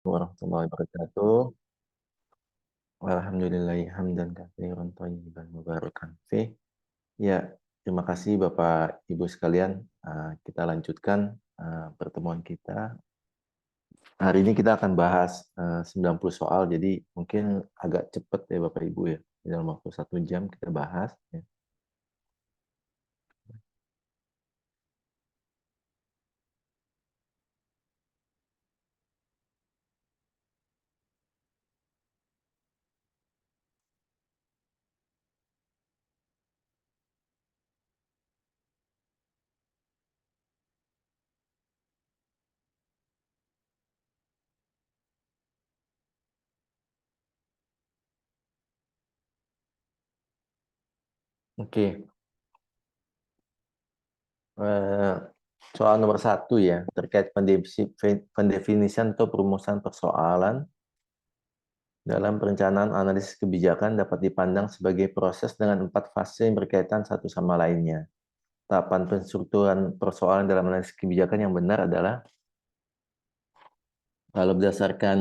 Warahmatullahi wabarakatuh. Alhamdulillahi hamdan katsiran thayyiban mubarakan fih. Ya, terima kasih Bapak Ibu sekalian. Kita lanjutkan pertemuan kita. Hari ini kita akan bahas 90 soal, jadi mungkin agak cepat ya Bapak Ibu ya. Dalam waktu 1 jam kita bahas. Ya. Oke, Eh, soal nomor 1 ya, terkait pendefinisian atau perumusan persoalan dalam perencanaan analisis kebijakan dapat dipandang sebagai proses dengan 4 fase yang berkaitan satu sama lainnya. Tahapan penstrukturan persoalan dalam analisis kebijakan yang benar adalah, kalau berdasarkan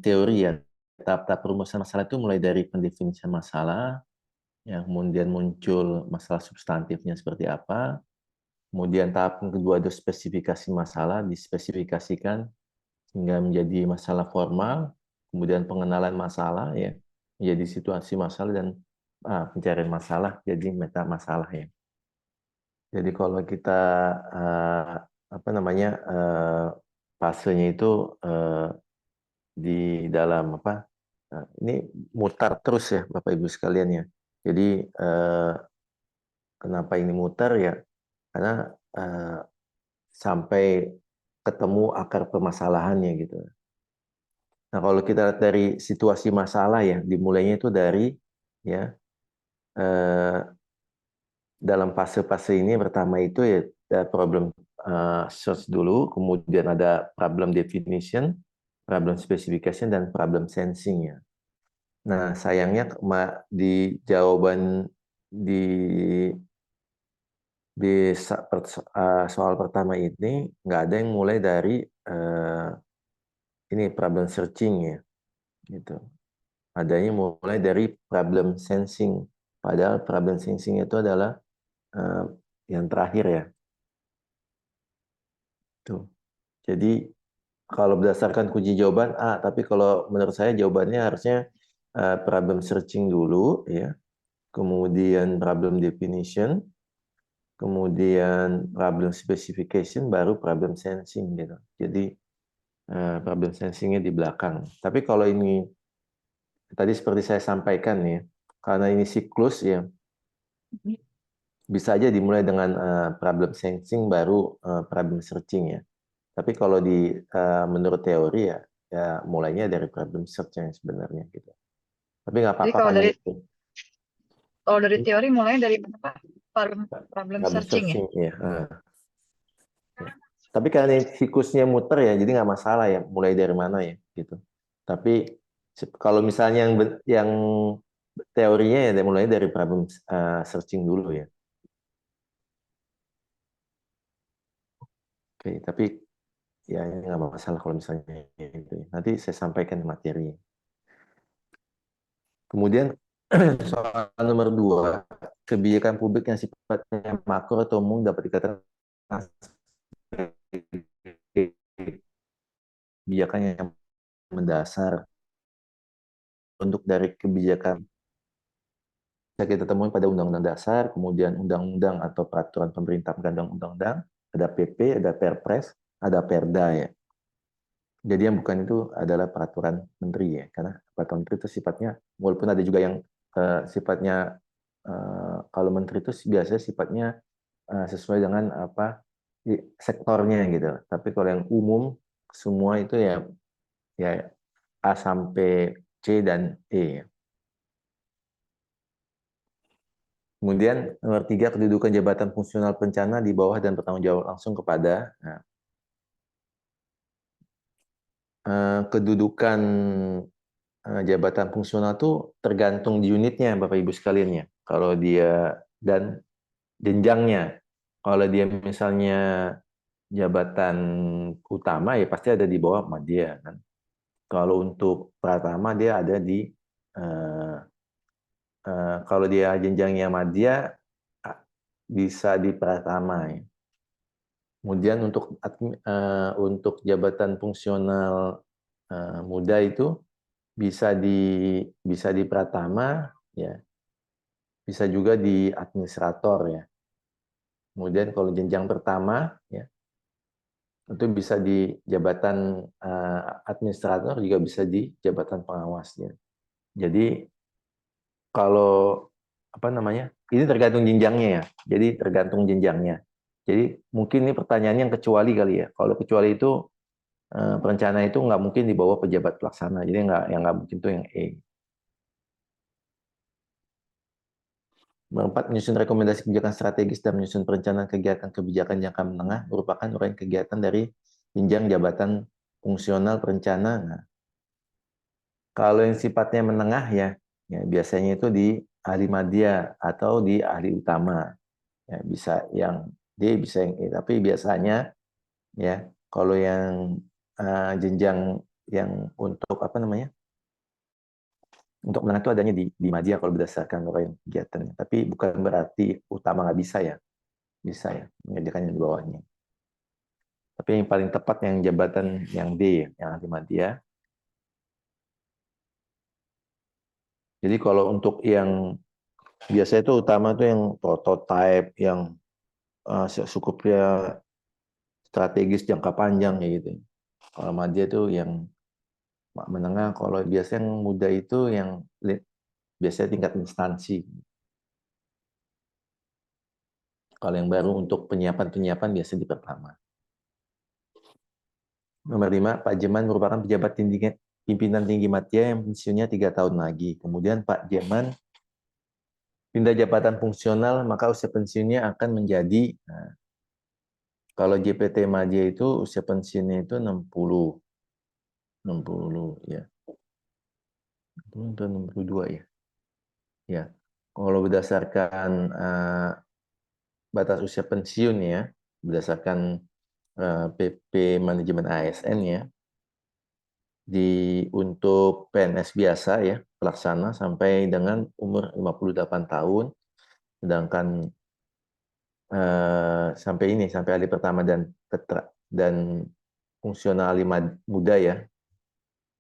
teori ya, tahap-tahap perumusan masalah itu mulai dari pendefinisian masalah, yang kemudian muncul masalah substantifnya seperti apa, kemudian tahap yang kedua itu spesifikasi masalah, dispesifikasikan hingga menjadi masalah formal, kemudian pengenalan masalah ya, menjadi situasi masalah, dan pencarian masalah jadi meta masalah ya. Jadi kalau kita apa namanya fasenya itu di dalam apa ini mutar terus ya Bapak Ibu sekalian ya. Jadi kenapa ini mutar ya? Karena sampai ketemu akar permasalahannya gitu. Nah, kalau kita lihat dari situasi masalah ya, dimulainya itu dari ya eh, dalam fase-fase ini pertama itu ya ada problem search dulu, kemudian ada problem definition, problem specification, dan problem sensing ya. Nah, sayangnya di jawaban di soal pertama ini nggak ada yang mulai dari ini problem searching ya, gitu. Adanya mulai dari problem sensing. Padahal problem sensing itu adalah uh, yang terakhir ya. Tuh. Jadi kalau berdasarkan kunci jawaban A, tapi kalau menurut saya jawabannya harusnya problem searching dulu ya, kemudian problem definition, kemudian problem specification, baru problem sensing gitu. Jadi problem sensingnya di belakang. Tapi kalau ini tadi seperti saya sampaikan ya, karena ini siklus ya, bisa aja dimulai dengan problem sensing baru problem searching ya. Tapi kalau menurut teori ya, ya mulainya dari problem search yang sebenarnya gitu. Tapi nggak Jadi apa-apa kan itu. kalau dari teori mulai dari apa? Problem, problem Problem searching ya. searching ya. Tapi karena ini siklusnya muter ya, jadi nggak masalah ya mulai dari mana ya gitu. Tapi kalau misalnya yang teorinya ya mulai dari problem searching dulu ya. Oke, tapi ya ini nggak masalah kalau misalnya itu ya. Nanti saya sampaikan materi. Kemudian soal nomor 2, kebijakan publik yang sifatnya makro atau umum dapat dikatakan kebijakan yang mendasar. Untuk dari kebijakan bisa kita temui pada Undang-Undang Dasar, kemudian Undang-Undang atau peraturan pemerintah pengganti Undang-Undang, ada PP, ada Perpres, ada Perda ya. Jadi yang bukan itu adalah peraturan menteri ya, karena peraturan menteri itu sifatnya, walaupun ada juga yang sifatnya kalau menteri itu biasanya sifatnya sesuai dengan apa sektornya gitu. Tapi kalau yang umum semua itu ya ya A sampai C dan E. Kemudian nomor 3, kedudukan jabatan fungsional perencana di bawah dan bertanggung jawab langsung kepada. Nah, kedudukan jabatan fungsional itu tergantung di unitnya Bapak Ibu sekalian ya. Kalau dia dan jenjangnya. Kalau dia misalnya jabatan utama ya pasti ada di bawah sama dia kan. Kalau untuk pratama dia ada di eh, kalau dia jenjangnya madya bisa di pratama ya. Kemudian untuk jabatan fungsional muda itu bisa di pratama ya, bisa juga di administrator ya. Kemudian kalau jenjang pertama ya itu bisa di jabatan administrator, juga bisa di jabatan pengawasnya. Jadi kalau apa namanya, ini tergantung jenjangnya ya. Jadi tergantung jenjangnya. Jadi mungkin ini pertanyaan yang kecuali kali ya. Kalau kecuali itu perencana itu nggak mungkin di bawah pejabat pelaksana. Jadi nggak mungkin tuh yang E. Keempat, menyusun rekomendasi kebijakan strategis dan menyusun perencanaan kegiatan kebijakan jangka menengah merupakan uraian kegiatan dari jenjang jabatan fungsional perencana. Nah, kalau yang sifatnya menengah ya, biasanya itu di ahli madya atau di ahli utama. Ya, bisa yang D, bisa yang E. Tapi biasanya ya kalau yang jenjang yang untuk apa namanya, untuk menengah itu adanya di madya kalau berdasarkan uraian kegiatannya. Tapi bukan berarti utama nggak bisa ya mengerjakan yang di bawahnya. Tapi yang paling tepat yang jabatan yang D, yang ahli madya. Jadi kalau untuk yang biasa itu utama itu yang prototype, yang cukupnya strategis jangka panjang ya gitu. Kalau madya itu yang menengah, kalau biasanya yang muda itu yang biasanya tingkat instansi. Kalau yang baru untuk penyiapan biasa di pertama. Nomor 5, Pak Jeman merupakan pejabat pimpinan tinggi madya yang pensiunnya 3 tahun lagi. Kemudian Pak Jeman pindah jabatan fungsional, maka usia pensiunnya akan menjadi, nah, kalau JPT Madya itu usia pensiunnya itu 60 ya. 60 atau 62 ya. Ya. Kalau berdasarkan batas usia pensiun ya, berdasarkan PP manajemen ASN ya, untuk PNS biasa ya, pelaksana sampai dengan umur 58 tahun, sedangkan sampai ahli pertama dan fungsional muda ya,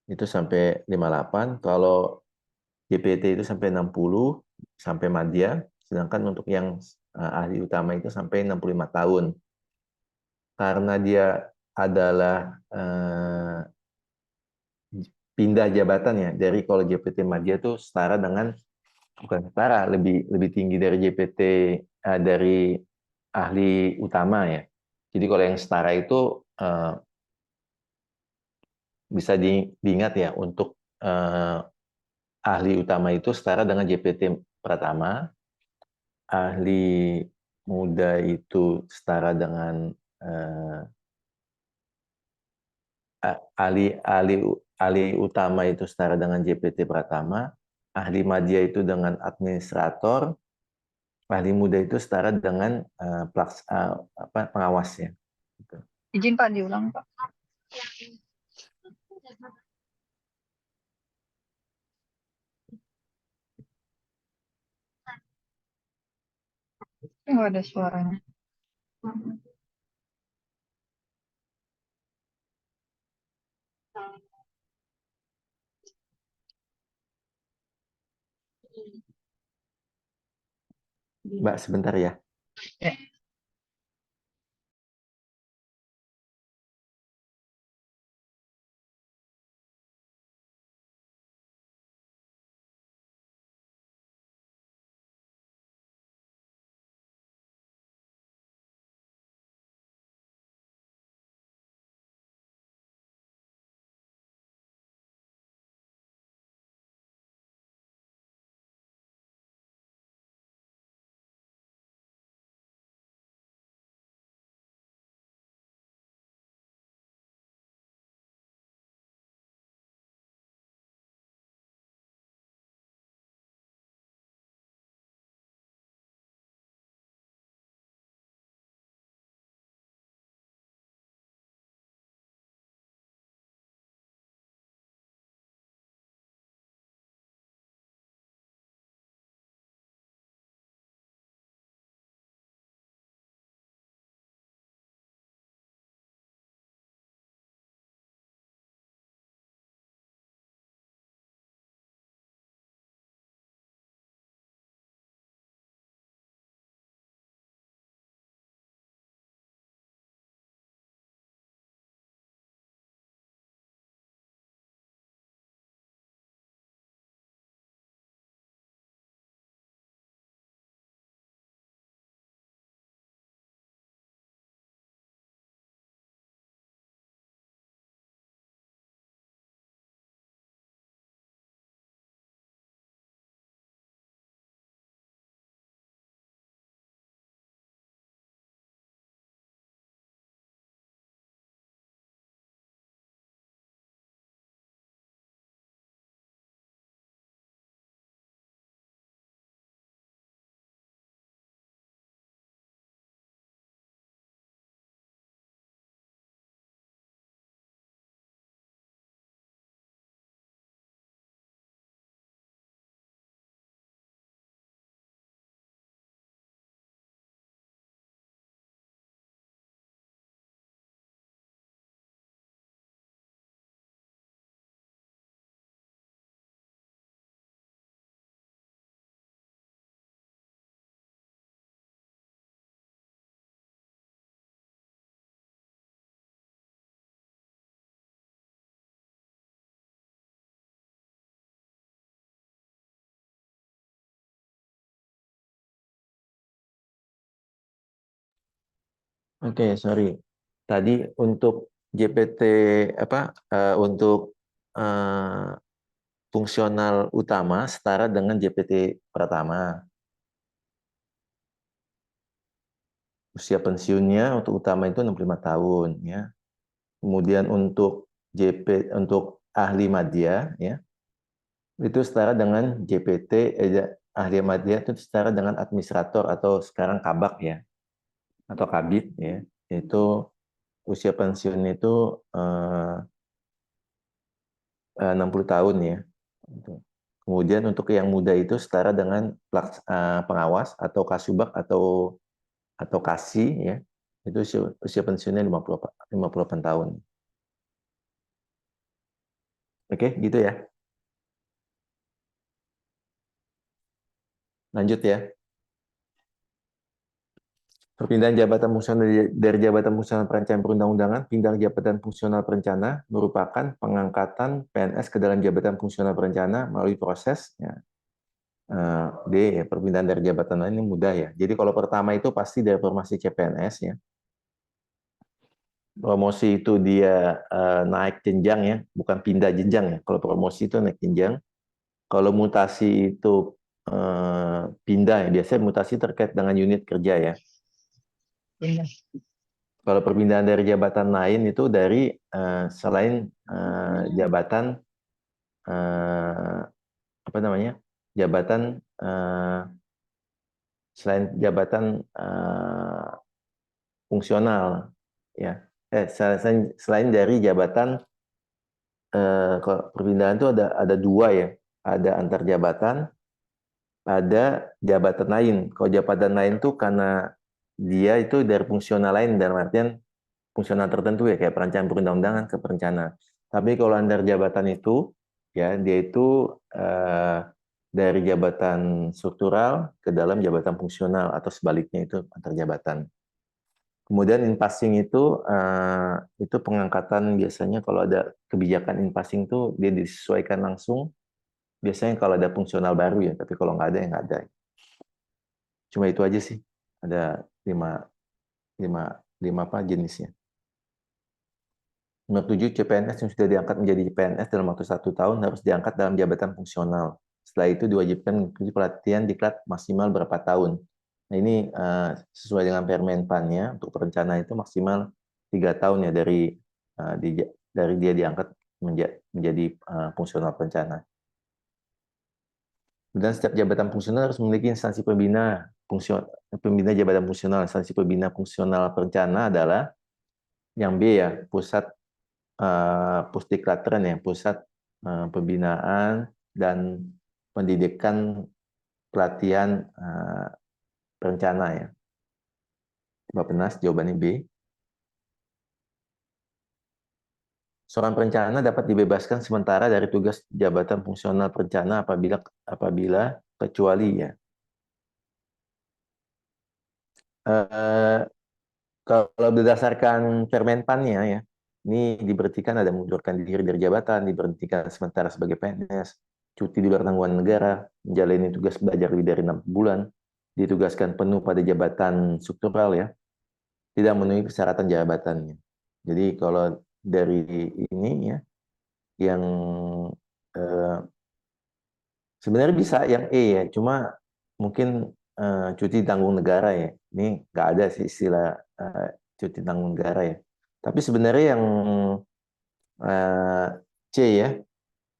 itu sampai 58. Kalau GPT itu sampai 60 sampai madya, sedangkan untuk yang ahli utama itu sampai 65 tahun. Karena dia adalah pindah jabatan ya, dari kalau GPT madya itu setara dengan, bukan setara, lebih tinggi dari GPT dari ahli utama ya. Jadi kalau yang setara itu bisa diingat ya, untuk ahli utama itu setara dengan JPT Pratama, ahli muda itu setara dengan ahli ahli ahli utama itu setara dengan JPT Pratama, ahli madya itu dengan administrator, ahli muda itu setara dengan pengawasnya. Gitu. Izin Pak, diulang Pak. Nggak ada suaranya. Mbak, sebentar ya. Ya. Oke, sorry. Tadi untuk JPT untuk eh, fungsional utama setara dengan JPT pertama. Usia pensiunnya untuk utama itu 65 tahun ya. Kemudian untuk untuk ahli madya ya, itu setara dengan JPT ahli madya itu setara dengan administrator atau sekarang kabak ya, atau kabit ya. Itu usia pensiun itu 60 tahun ya. Kemudian untuk yang muda itu setara dengan pengawas atau kasubag atau kasih ya. Itu usia pensiunnya 58 tahun. Oke, gitu ya. Lanjut ya. Perpindahan jabatan fungsional dari jabatan fungsional perencanaan perundang-undangan, pindah jabatan fungsional perencana merupakan pengangkatan PNS ke dalam jabatan fungsional perencana melalui proses ya. D, ya, perpindahan dari jabatan lain ini mudah ya. Jadi kalau pertama itu pasti dari formasi CPNS ya. Promosi itu dia naik jenjang ya, bukan pindah jenjang ya. Kalau promosi itu naik jenjang. Kalau mutasi itu pindah ya, biasanya mutasi terkait dengan unit kerja ya. Iya. Kalau perpindahan dari jabatan lain itu dari selain jabatan apa namanya, jabatan selain jabatan fungsional ya. Selain dari jabatan kalau perpindahan itu ada dua ya, ada antar jabatan, ada jabatan lain. Kalau jabatan lain tuh karena dia itu dari fungsional lain dalam artian fungsional tertentu ya, kayak perencanaan perundang-undangan ke perencana. Tapi kalau antar jabatan itu ya dia itu dari jabatan struktural ke dalam jabatan fungsional atau sebaliknya itu antar jabatan. Kemudian in passing itu pengangkatan biasanya kalau ada kebijakan in passing itu dia disesuaikan langsung. Biasanya kalau ada fungsional baru ya, tapi kalau nggak ada ya nggak ada. Cuma itu aja sih. Ada lima apa jenisnya. Nomor 7, CPNS yang sudah diangkat menjadi PNS dalam waktu 1 tahun harus diangkat dalam jabatan fungsional. Setelah itu diwajibkan mengikuti pelatihan diklat maksimal berapa tahun. Nah ini sesuai dengan Permenpan-nya untuk perencanaan itu maksimal 3 tahun ya dari dia diangkat menjadi fungsional perencana. Dan setiap jabatan fungsional harus memiliki instansi pembina jabatan fungsional. Instansi pembina fungsional perencana adalah yang B ya, Pusdiklatren ya, Pusat Pembinaan dan Pendidikan Pelatihan Perencana ya. Bappenas, jawabannya B. Seorang perencana dapat dibebaskan sementara dari tugas jabatan fungsional perencana apabila kecuali ya. Kalau berdasarkan Permenpannya ya, ini diberhentikan ada mengundurkan diri dari jabatan, diberhentikan sementara sebagai PNS, cuti di luar tanggungan negara, menjalani tugas belajar lebih dari 6 bulan, ditugaskan penuh pada jabatan struktural ya, tidak memenuhi persyaratan jabatannya. Jadi kalau dari ini ya, yang eh, sebenarnya bisa yang E ya, cuma mungkin cuti tanggung negara ya. Ini nggak ada sih istilah cuti tanggung negara ya. Tapi sebenarnya yang eh, C ya,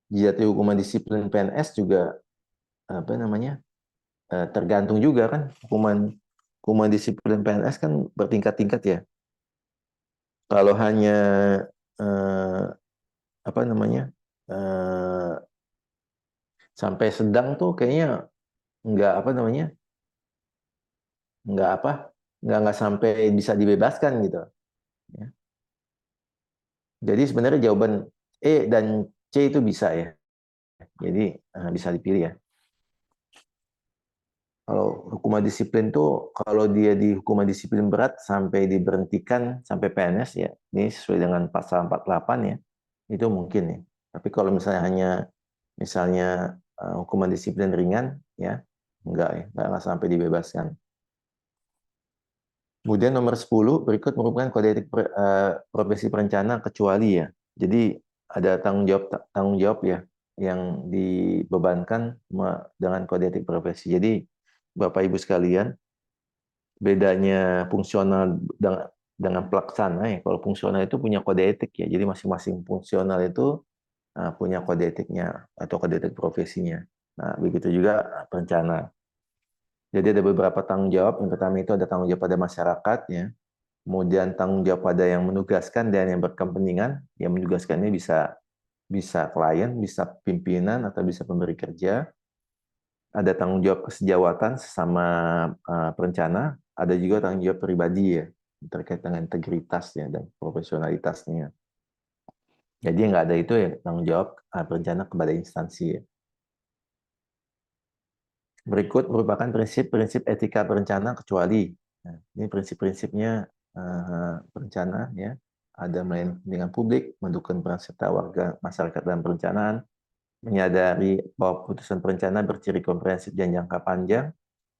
jatuhi hukuman disiplin PNS juga apa namanya tergantung juga kan hukuman disiplin PNS kan bertingkat-tingkat ya. Kalau hanya eh, apa namanya eh, sampai sedang tuh kayaknya nggak apa namanya nggak apa nggak sampai bisa dibebaskan gitu ya. Jadi sebenarnya jawaban E dan C itu bisa ya, jadi bisa dipilih ya. Kalau hukuman disiplin tuh kalau dia di hukuman disiplin berat sampai diberhentikan sampai PNS ya, ini sesuai dengan pasal 48 ya, itu mungkin ya. Tapi kalau misalnya hanya misalnya hukuman disiplin ringan ya, enggak ya, enggak sampai dibebaskan. Kemudian nomor 10 berikut merupakan kode etik profesi perencana kecuali ya. Jadi ada tanggung jawab ya yang dibebankan dengan kode etik profesi. Jadi Bapak Ibu sekalian, bedanya fungsional dengan pelaksana ya. Kalau fungsional itu punya kode etik ya. Jadi masing-masing fungsional itu punya kode etiknya atau kode etik profesinya. Nah, begitu juga perencana. Jadi ada beberapa tanggung jawab. Yang pertama itu ada tanggung jawab pada masyarakat ya. Kemudian tanggung jawab pada yang menugaskan dan yang berkepentingan. Yang menugaskan ini bisa klien, bisa pimpinan atau bisa pemberi kerja. Ada tanggung jawab kesejawatan sesama perencana. Ada juga tanggung jawab pribadi ya terkait dengan integritasnya dan profesionalitasnya. Jadi nggak ada itu ya tanggung jawab perencana kepada instansi ya. Berikut merupakan prinsip-prinsip etika perencana kecuali. Nah, ini prinsip-prinsipnya perencana ya. Ada melayani kepentingan publik, mendukung peran serta warga masyarakat dalam perencanaan, menyadari bahwa putusan perencana berciri komprehensif dan jangka panjang,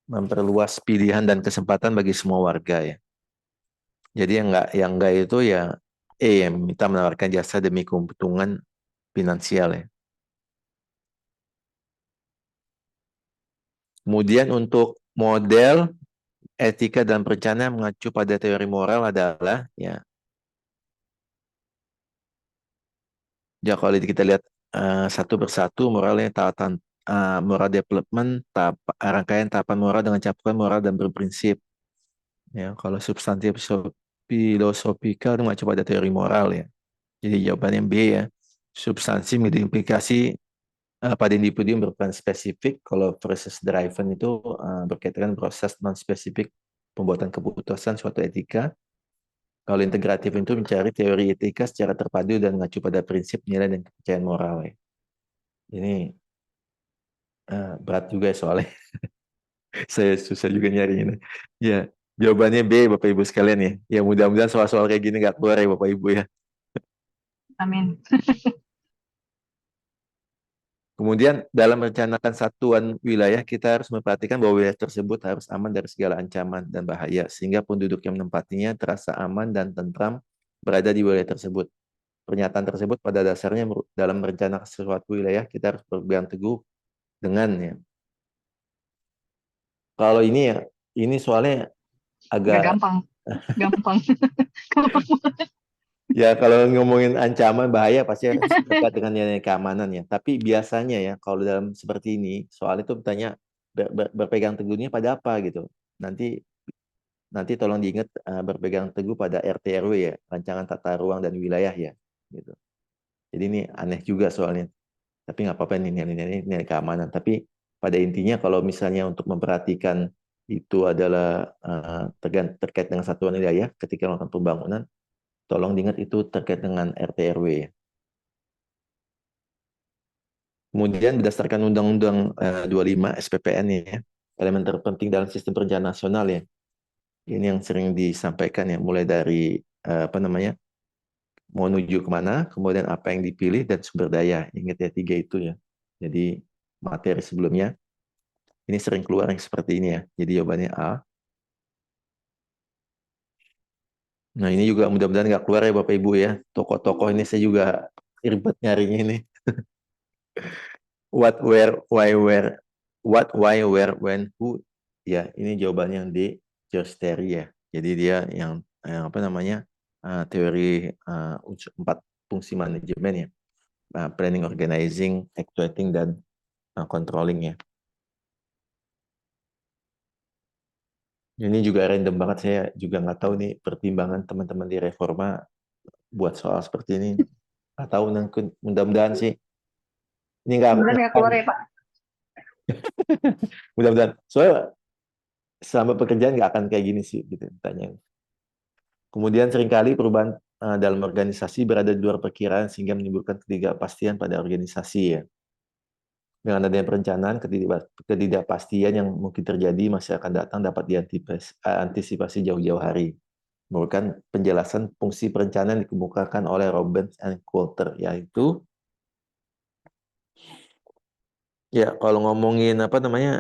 memperluas pilihan dan kesempatan bagi semua warga ya. Jadi yang enggak itu ya yang minta menawarkan jasa demi keuntungan finansial ya. Kemudian untuk model etika dan perencanaan mengacu pada teori moral adalah ya kalau kita lihat satu persatu moralnya taatan moral development, rangkaian tahapan moral dengan cakupan moral dan berprinsip. Ya, kalau substantif filosofikal mengacu pada teori moral ya. Jadi jawabannya B ya. Substansi mengidentifikasi pada individu yang berperan spesifik. Kalau process driven itu berkaitan dengan proses non spesifik pembuatan keputusan suatu etika. Kalau integratif itu mencari teori etika secara terpadu dan mengacu pada prinsip nilai dan kepercayaan moral ya. Ini berat juga soalnya. Saya susah juga nyari ini. Ya, jawabannya B Bapak Ibu sekalian ya. Ya mudah-mudahan soal-soal kayak gini nggak keluar ya Bapak Ibu ya. Amin. Kemudian dalam merencanakan satuan wilayah kita harus memperhatikan bahwa wilayah tersebut harus aman dari segala ancaman dan bahaya sehingga penduduk yang menempatinya terasa aman dan tentram berada di wilayah tersebut. Pernyataan tersebut pada dasarnya dalam merencanakan sesuatu wilayah kita harus berpegang teguh dengan ya. Kalau ini ya, ini soalnya Agak agak gampang. Gampang. ya kalau ngomongin ancaman bahaya pasti dekat dengan nilai keamanan ya. Tapi biasanya ya kalau dalam seperti ini soal itu bertanya berpegang teguhnya pada apa gitu. Nanti nanti tolong diingat berpegang teguh pada RT RW ya, rancangan tata ruang dan wilayah ya gitu. Jadi ini aneh juga soalnya. Tapi nggak apa-apa ini nilai keamanan. Tapi pada intinya kalau misalnya untuk memperhatikan itu adalah terkait dengan satuan wilayah ketika melakukan pembangunan, tolong diingat itu terkait dengan RT RW ya. Kemudian berdasarkan Undang-Undang 25 SPPN ya, elemen terpenting dalam sistem perencanaan nasional ya. Ini yang sering disampaikan ya, mulai dari apa namanya, mau menuju kemana, kemudian apa yang dipilih dan sumber daya. Ingat ya tiga itu ya. Jadi materi sebelumnya ini sering keluar yang seperti ini ya. Jadi jawabannya A. Nah ini juga mudah-mudahan nggak keluar ya Bapak Ibu ya. Tokoh-tokoh ini saya juga ribet nyarinya ini. What, where, why, where, what, why, where, when, who. Ya, ini jawabannya yang di George Terry ya. Jadi dia yang apa namanya teori empat fungsi manajemen ya, planning, organizing, actuating dan controlling ya. Ini juga random banget, saya juga nggak tahu nih pertimbangan teman-teman di Reforma buat soal seperti ini. Nggak tahu, mudah-mudahan sih ini nggak Mudah-mudahan nggak keluar ya Pak. mudah-mudahan soalnya selama pekerjaan nggak akan kayak gini sih gitu tanya. Kemudian seringkali perubahan dalam organisasi berada di luar perkiraan sehingga menimbulkan ketidakpastian pada organisasi ya. Dengan adanya perencanaan, ketidakpastian yang mungkin terjadi masih akan datang dapat diantisipasi jauh-jauh hari. Merupakan penjelasan fungsi perencanaan dikemukakan oleh Robbins and Coulter, yaitu ya kalau ngomongin apa namanya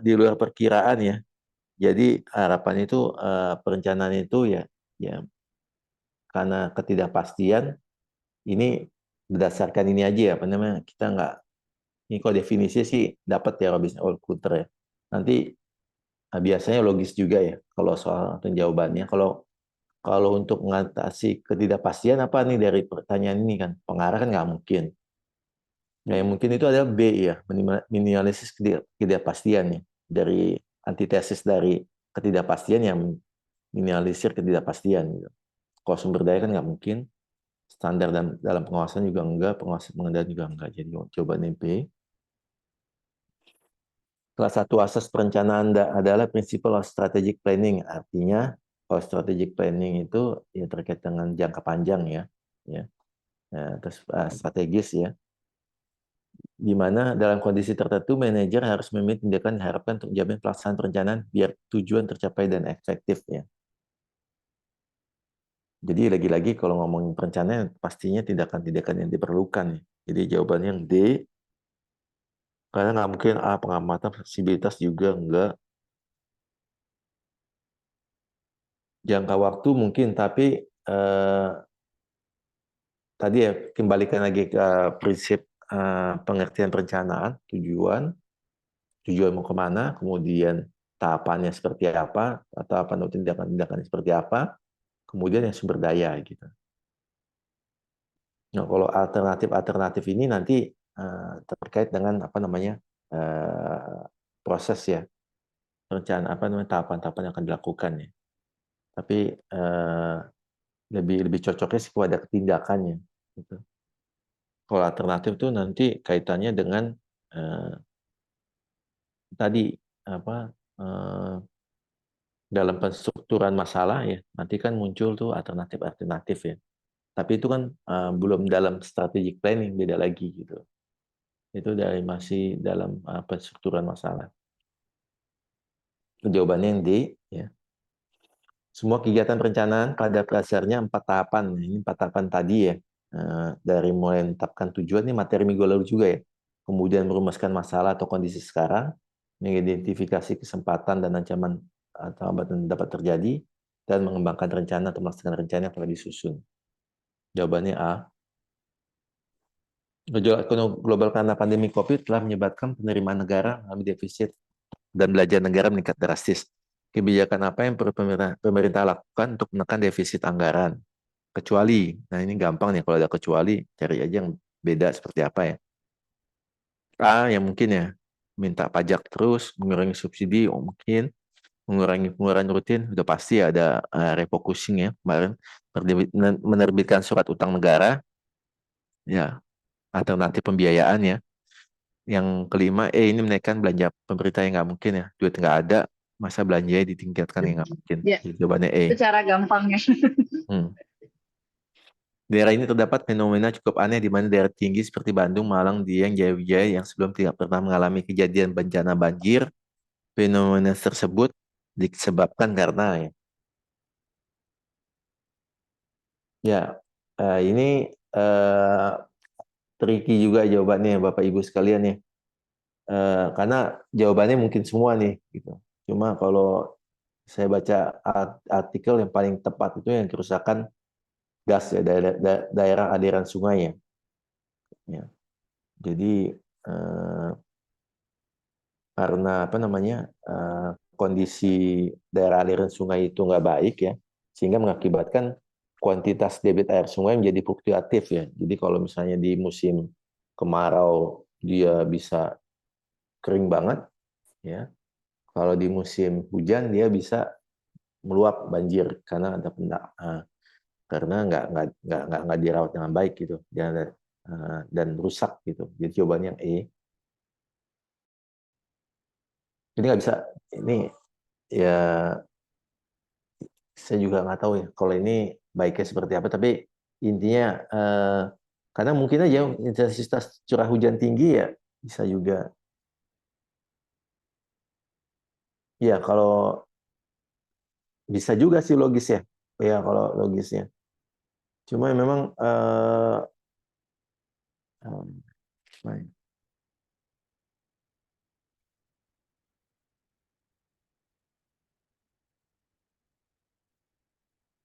di luar perkiraan ya, Jadi harapannya itu perencanaan itu ya karena ketidakpastian ini berdasarkan ini aja ya, apa namanya, kita nggak, ini kalau definisi sih dapat ya Robinson Outcooter ya. Nanti biasanya logis juga ya kalau soal jawabannya. Kalau kalau untuk mengatasi ketidakpastian apa nih dari pertanyaan ini kan, pengarah kan nggak mungkin. Nah, yang mungkin itu adalah B ya, minimalisis ketidakpastian ya. Dari antitesis dari ketidakpastian yang minimalisir ketidakpastian gitu. Kalau sumber daya kan nggak mungkin, standar dalam pengawasan juga enggak, pengawasan pengendalian juga enggak. Jadi jawabannya B. Salah satu asas perencanaan adalah principle of strategic planning. Artinya, kalau strategic planning itu ya terkait dengan jangka panjang ya. Nah, terus strategis ya, di mana dalam kondisi tertentu manajer harus memilih tindakan yang diharapkan untuk menjamin pelaksanaan perencanaan biar tujuan tercapai dan efektif ya. Jadi lagi-lagi kalau ngomongin perencanaan pastinya tindakan-tindakan yang diperlukan ya. Jadi jawabannya yang D, karena nggak mungkin A, pengamatan fleksibilitas juga enggak. Jangka waktu mungkin, tapi tadi ya kembalikan lagi ke prinsip pengertian perencanaan, tujuan mau kemana, kemudian tahapannya seperti apa, atau apa tindakan-tindakan seperti apa, kemudian yang sumber daya gitu. Nah, kalau alternatif ini nanti terkait dengan apa namanya proses ya, rencana apa namanya tahapan-tahapan yang akan dilakukan ya. Tapi lebih lebih cocoknya sih kepada tindakannya. Gitu. Kalau alternatif tuh nanti kaitannya dengan tadi apa dalam penstrukturan masalah ya, nanti kan muncul tuh alternatif-alternatif ya. Tapi itu kan belum dalam strategic planning, beda lagi gitu. Itu dari masih dalam penstrukturan masalah. Jawabannya yang D ya. Semua kegiatan perencanaan pada dasarnya 4 tahapan. Ini 4 tahapan tadi ya. Dari mulai menetapkan tujuan, ini materi minggu lalu juga ya. Kemudian merumuskan masalah atau kondisi sekarang, mengidentifikasi kesempatan dan ancaman atau hambatan dapat terjadi, dan mengembangkan rencana atau melaksanakan rencana yang telah disusun. Jawabannya A. Gejolak ekonomi global karena pandemi COVID telah menyebabkan penerimaan negara mengalami defisit dan belanja negara meningkat drastis. Kebijakan apa yang perlu pemerintah lakukan untuk menekan defisit anggaran? Kecuali, nah ini gampang nih kalau ada kecuali, cari aja yang beda seperti apa ya. A, yang mungkin ya, minta pajak terus, mengurangi subsidi, mungkin, mengurangi pengeluaran rutin, udah pasti ada refocusing ya, kemarin, menerbitkan surat utang negara, ya, alternatif pembiayaan ya. Yang kelima, ini menaikkan belanja pemerintah yang nggak mungkin ya, duit nggak ada, masa belanja ditingkatkan yang nggak mungkin. Ya, Jadi jawabannya E. secara gampangnya. Hmm. Daerah ini terdapat fenomena cukup aneh di mana daerah tinggi seperti Bandung, Malang, Dieng, Jaya Wijaya yang sebelum tidak pernah mengalami kejadian bencana banjir. Fenomena tersebut disebabkan karena ini eh, tricky juga jawabannya Bapak Ibu sekalian ya. Karena jawabannya mungkin semua nih gitu. Cuma kalau saya baca artikel yang paling tepat itu yang kerusakan gas ya, daerah aliran sungai ya. Ya. Jadi eh, karena apa namanya kondisi daerah aliran sungai itu nggak baik ya, sehingga mengakibatkan kuantitas debit air sungai menjadi fluktuatif ya. Jadi kalau misalnya di musim kemarau dia bisa kering banget ya, kalau di musim hujan dia bisa meluap banjir karena ada karena nggak dirawat dengan baik gitu dan rusak gitu. Jadi jawabannya yang E. Jadi nggak bisa ini ya, saya juga nggak tahu ya kalau ini baiknya seperti apa, tapi intinya karena mungkin aja intensitas curah hujan tinggi ya bisa juga ya, kalau bisa juga sih logis ya kalau logisnya, cuma memang baik.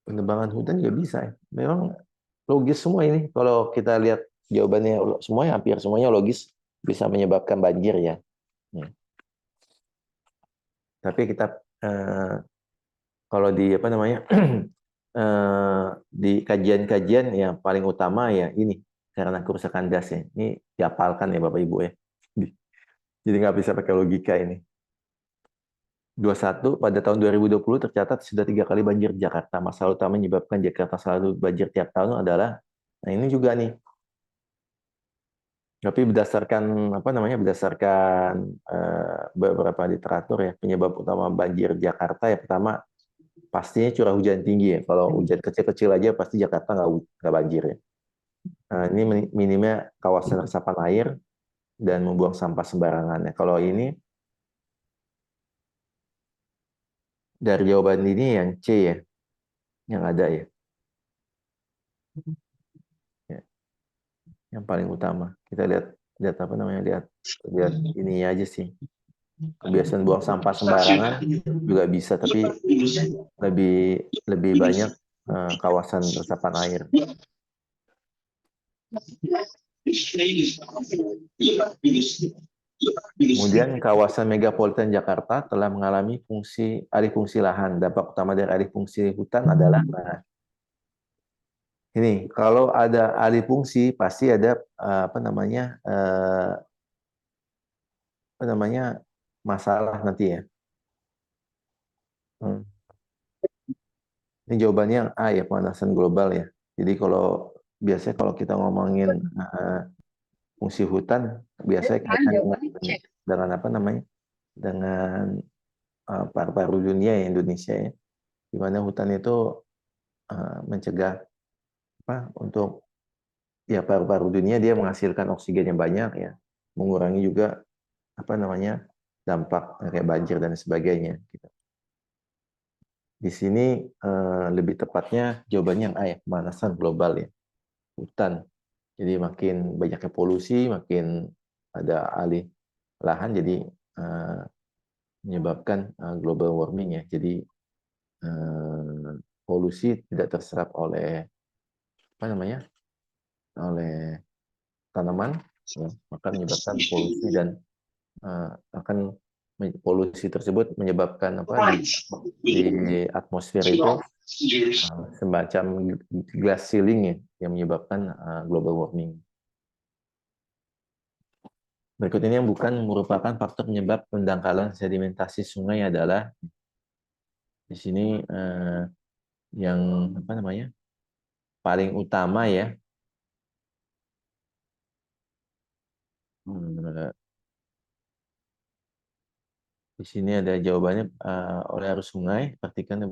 Penebangan hutan juga bisa ya. Memang logis semua ini. Kalau kita lihat jawabannya semuanya, hampir semuanya logis, bisa menyebabkan banjir ya. Tapi kita kalau di apa namanya di kajian-kajian yang paling utama ya ini karena kerusakan das ya. Ini dihafalkan ya Bapak Ibu ya. Jadi nggak bisa pakai logika ini. 21 pada tahun 2020 tercatat sudah 3 kali banjir Jakarta. Masalah utama menyebabkan Jakarta selalu banjir tiap tahun adalah, nah ini juga nih. Tapi berdasarkan apa namanya, berdasarkan beberapa literatur ya, penyebab utama banjir Jakarta ya pertama pastinya curah hujan tinggi ya. Kalau hujan kecil-kecil aja pasti Jakarta nggak banjir ya. Nah, ini minimnya kawasan resapan air dan membuang sampah sembarangan ya. Kalau ini dari jawaban ini yang C ya, yang ada ya. Yang paling utama. Kita lihat apa namanya, lihat ini aja sih. Kebiasaan buang sampah sembarangan juga bisa, tapi lebih banyak kawasan resapan air. Kemudian kawasan megapolitan Jakarta telah mengalami alih fungsi lahan. Dampak utama dari alih fungsi hutan adalah, nah, ini kalau ada alih fungsi pasti ada apa namanya masalah nanti ya. Ini jawabannya yang A ya, pemanasan global ya. Jadi biasanya kalau kita ngomongin fungsi hutan, biasanya kaitan dengan apa namanya, dengan paru-paru dunia ya, Indonesia ya, di mana hutan itu mencegah apa untuk ya paru-paru dunia, dia menghasilkan oksigen yang banyak ya, mengurangi juga apa namanya dampak kayak banjir dan sebagainya. Gitu. Di sini lebih tepatnya jawabannya yang A ya, pemanasan global ya, hutan. Jadi makin banyaknya polusi, makin ada alih lahan, jadi menyebabkan global warming ya. Jadi polusi tidak terserap oleh apa namanya, oleh tanaman, ya, maka menyebabkan polusi dan akan polusi tersebut menyebabkan apa di atmosfer itu semacam glass ceiling ya, yang menyebabkan global warming. Berikut ini yang bukan merupakan faktor penyebab pendangkalan sedimentasi sungai adalah di sini yang apa namanya paling utama ya. Di sini ada jawabannya oleh arus sungai. Perhatikan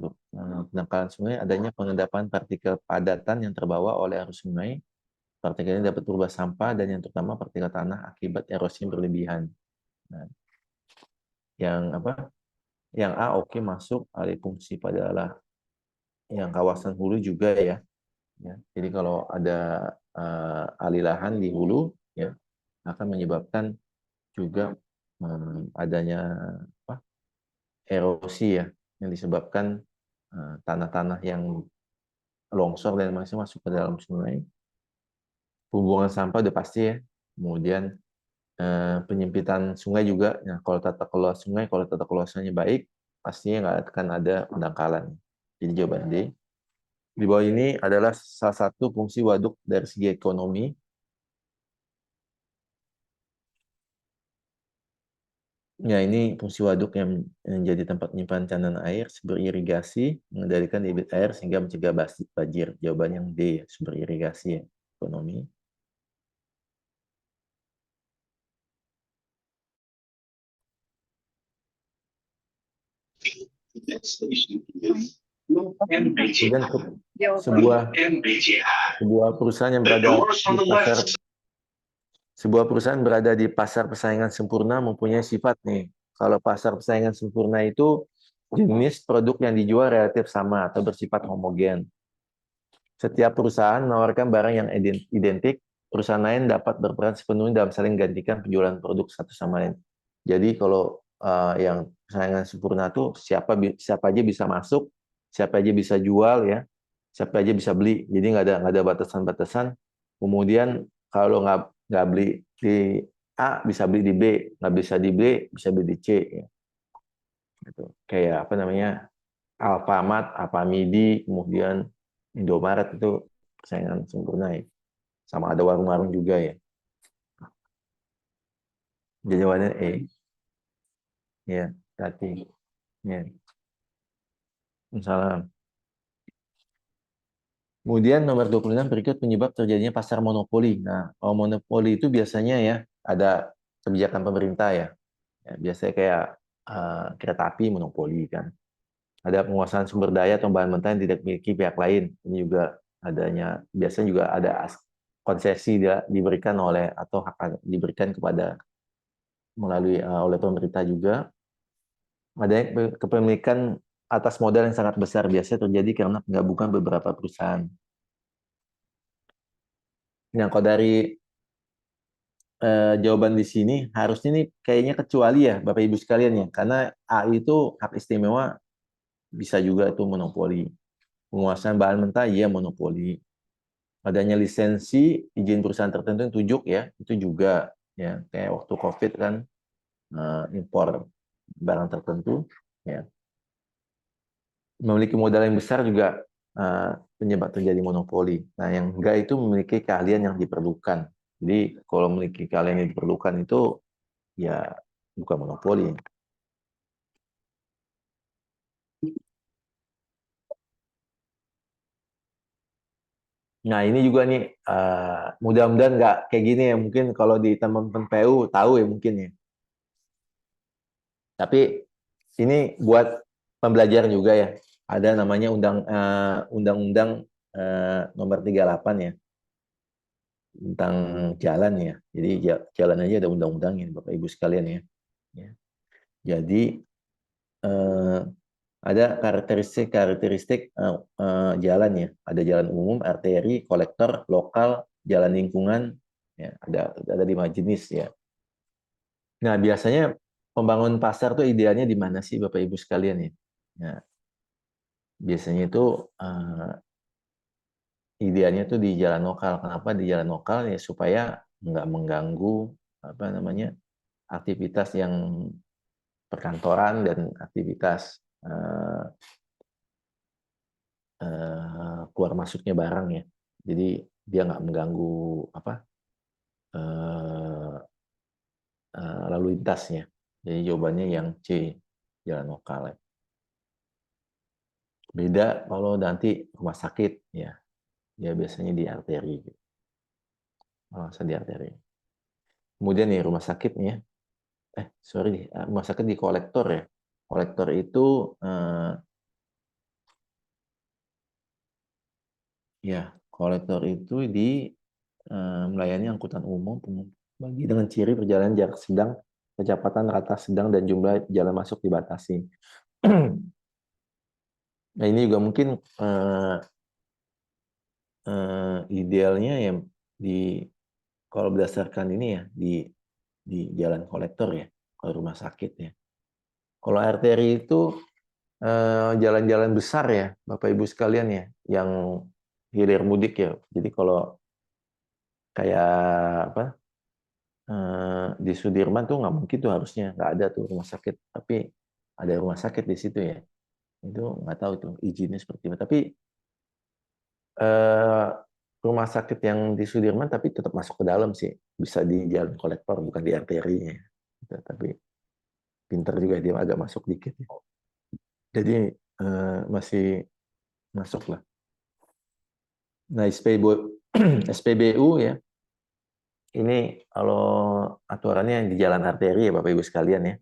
pendangkalan sungai adanya pengendapan partikel padatan yang terbawa oleh arus sungai. Partikel ini dapat berubah sampah dan yang terutama partikel tanah akibat erosi berlebihan. Nah, yang apa? Yang A oke masuk alih fungsi adalah yang kawasan hulu juga ya. Jadi kalau ada alih lahan di hulu ya akan menyebabkan juga adanya apa? Erosi ya yang disebabkan tanah-tanah yang longsor dan masih masuk ke dalam sungai. Pembuangan sampah udah pasti ya. Kemudian penyempitan sungai juga. Nah, kalau tata kelola sungai, kalau tata kelolanya baik, pastinya nggak akan ada pendangkalan. Jadi jawaban D. Di bawah ini adalah salah satu fungsi waduk dari segi ekonomi. Ya, ini fungsi waduk yang menjadi tempat penyimpanan cadangan air, sumber irigasi, mengendalikan debit air sehingga mencegah banjir. Jawaban yang D, sumber irigasi ya, ekonomi. Kemudian sebuah perusahaan yang berada di pasar, sebuah perusahaan berada di pasar persaingan sempurna mempunyai sifat nih. Kalau pasar persaingan sempurna itu jenis produk yang dijual relatif sama atau bersifat homogen. Setiap perusahaan menawarkan barang yang identik, perusahaan lain dapat berperan sepenuhnya dalam saling menggantikan penjualan produk satu sama lain. Jadi kalau yang persaingan sempurna itu siapa aja bisa masuk, siapa aja bisa jual ya. siapa aja bisa beli. Jadi nggak ada batasan-batasan. Kemudian kalau nggak beli di A bisa beli di B, nggak bisa di B bisa beli di C. Ya. Gitu. Kayak apa namanya Alfamart, Alfamidi, kemudian Indomaret itu persaingan sempurna ya. Sama ada warung-warung juga ya. Jadi jawabannya E. Ya, berarti. Ya. Salah. Kemudian nomor 26 berikut penyebab terjadinya pasar monopoli. Nah, kalau monopoli itu biasanya ya ada kebijakan pemerintah ya. Ya biasanya kayak kereta api monopoli kan. Ada penguasaan sumber daya atau bahan mentah yang tidak dimiliki pihak lain. Ini juga adanya biasanya juga ada konsesi diberikan oleh atau hak diberikan kepada melalui oleh pemerintah juga. Ada kepemilikan atas modal yang sangat besar biasanya terjadi karena penggabungan beberapa perusahaan. Nah, kalau dari jawaban di sini harusnya nih kayaknya kecuali ya Bapak Ibu sekalian ya, karena A itu hak istimewa bisa juga itu monopoli. Penguasaan bahan mentah iya monopoli. Adanya lisensi izin perusahaan tertentu yang tujuk ya, itu juga ya kayak waktu Covid kan impor barang tertentu ya. Memiliki modal yang besar juga penyebab terjadi monopoli. Nah, yang enggak itu memiliki keahlian yang diperlukan. Jadi kalau memiliki keahlian yang diperlukan itu ya bukan monopoli. Nah, ini juga nih mudah-mudahan nggak kayak gini ya. Mungkin kalau di teman-teman PU tahu ya mungkin ya. Tapi ini buat pembelajaran juga ya. Ada namanya Undang-Undang nomor 38 ya tentang jalan ya. Jadi jalan aja ada undang-undangnya Bapak Ibu sekalian ya. Ya. Jadi eh, ada karakteristik jalan ya. Ada jalan umum, arteri, kolektor, lokal, jalan lingkungan, ya, ada 5 jenis ya. Nah, biasanya pembangunan pasar tuh idealnya di mana sih Bapak Ibu sekalian ya? Nah, biasanya itu idealnya tuh di jalan lokal. Kenapa di jalan lokal ya supaya nggak mengganggu apa namanya aktivitas yang perkantoran dan aktivitas eh, keluar masuknya barang ya. Jadi dia nggak mengganggu apa eh, lalu lintasnya. Jadi jawabannya yang C, jalan lokal ya. Beda kalau nanti rumah sakit ya, ya biasanya di arteri. Gitu. Oh, di arteri. Kemudian nih rumah sakit nih ya. Sorry, rumah sakit di kolektor ya. Kolektor itu ya kolektor itu di melayani angkutan umum bagi dengan ciri perjalanan jarak sedang, kecepatan rata sedang dan jumlah jalan masuk dibatasi. Nah ini juga mungkin idealnya ya di kalau berdasarkan ini ya di jalan kolektor ya kalau rumah sakit ya. Kalau arteri itu jalan-jalan besar ya Bapak Ibu sekalian ya yang hilir mudik ya. Jadi kalau kayak apa di Sudirman tuh nggak mungkin tuh harusnya nggak ada tuh rumah sakit tapi ada rumah sakit di situ ya itu nggak tahu tuh izinnya seperti apa tapi eh, rumah sakit yang di Sudirman tapi tetap masuk ke dalam sih bisa di jalan kolektor bukan di arterinya gitu. Tapi pinter juga dia agak masuk dikit ya. Jadi masih masuk lah. Nah SPBU SPBU ya ini kalau aturannya yang di jalan arteri ya Bapak Ibu sekalian ya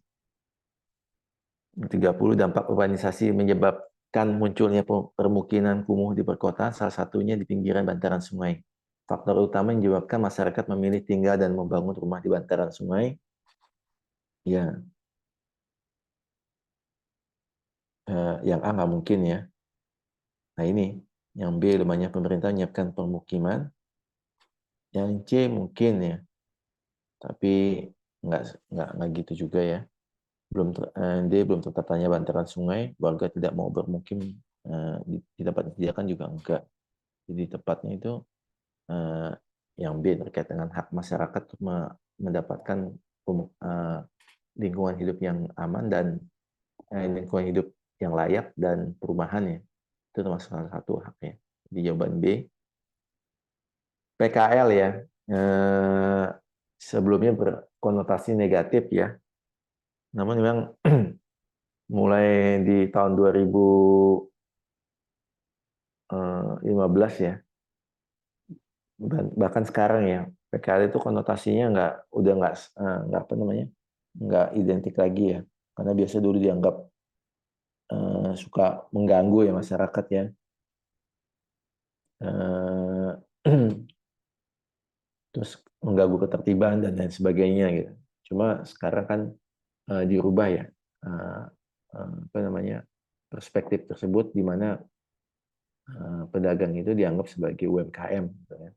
30 dampak urbanisasi menyebabkan munculnya permukiman kumuh di perkotaan, salah satunya di pinggiran bantaran sungai. Faktor utama yang menyebabkan masyarakat memilih tinggal dan membangun rumah di bantaran sungai, ya yang A nggak mungkin ya. Nah ini, yang B namanya pemerintah menyiapkan permukiman, yang C mungkin ya, tapi nggak nggak gitu juga ya. D belum tertatanya bantaran sungai, warga tidak mau bermukim di tempat disediakan juga enggak. Jadi tepatnya itu yang B terkait dengan hak masyarakat untuk mendapatkan lingkungan hidup yang aman dan lingkungan hidup yang layak dan perumahan ya. Itu termasuk salah satu haknya. Di jawaban B. PKL ya, sebelumnya berkonotasi negatif ya. Namun memang mulai di tahun 2015 ya, bahkan sekarang ya, PKL itu konotasinya udah nggak apa namanya, nggak identik lagi ya, karena biasa dulu dianggap suka mengganggu ya masyarakat ya. Terus mengganggu ketertiban dan lain sebagainya gitu. Cuma sekarang kan dirubah ya, apa namanya, perspektif tersebut di mana pedagang itu dianggap sebagai UMKM. Gitu ya.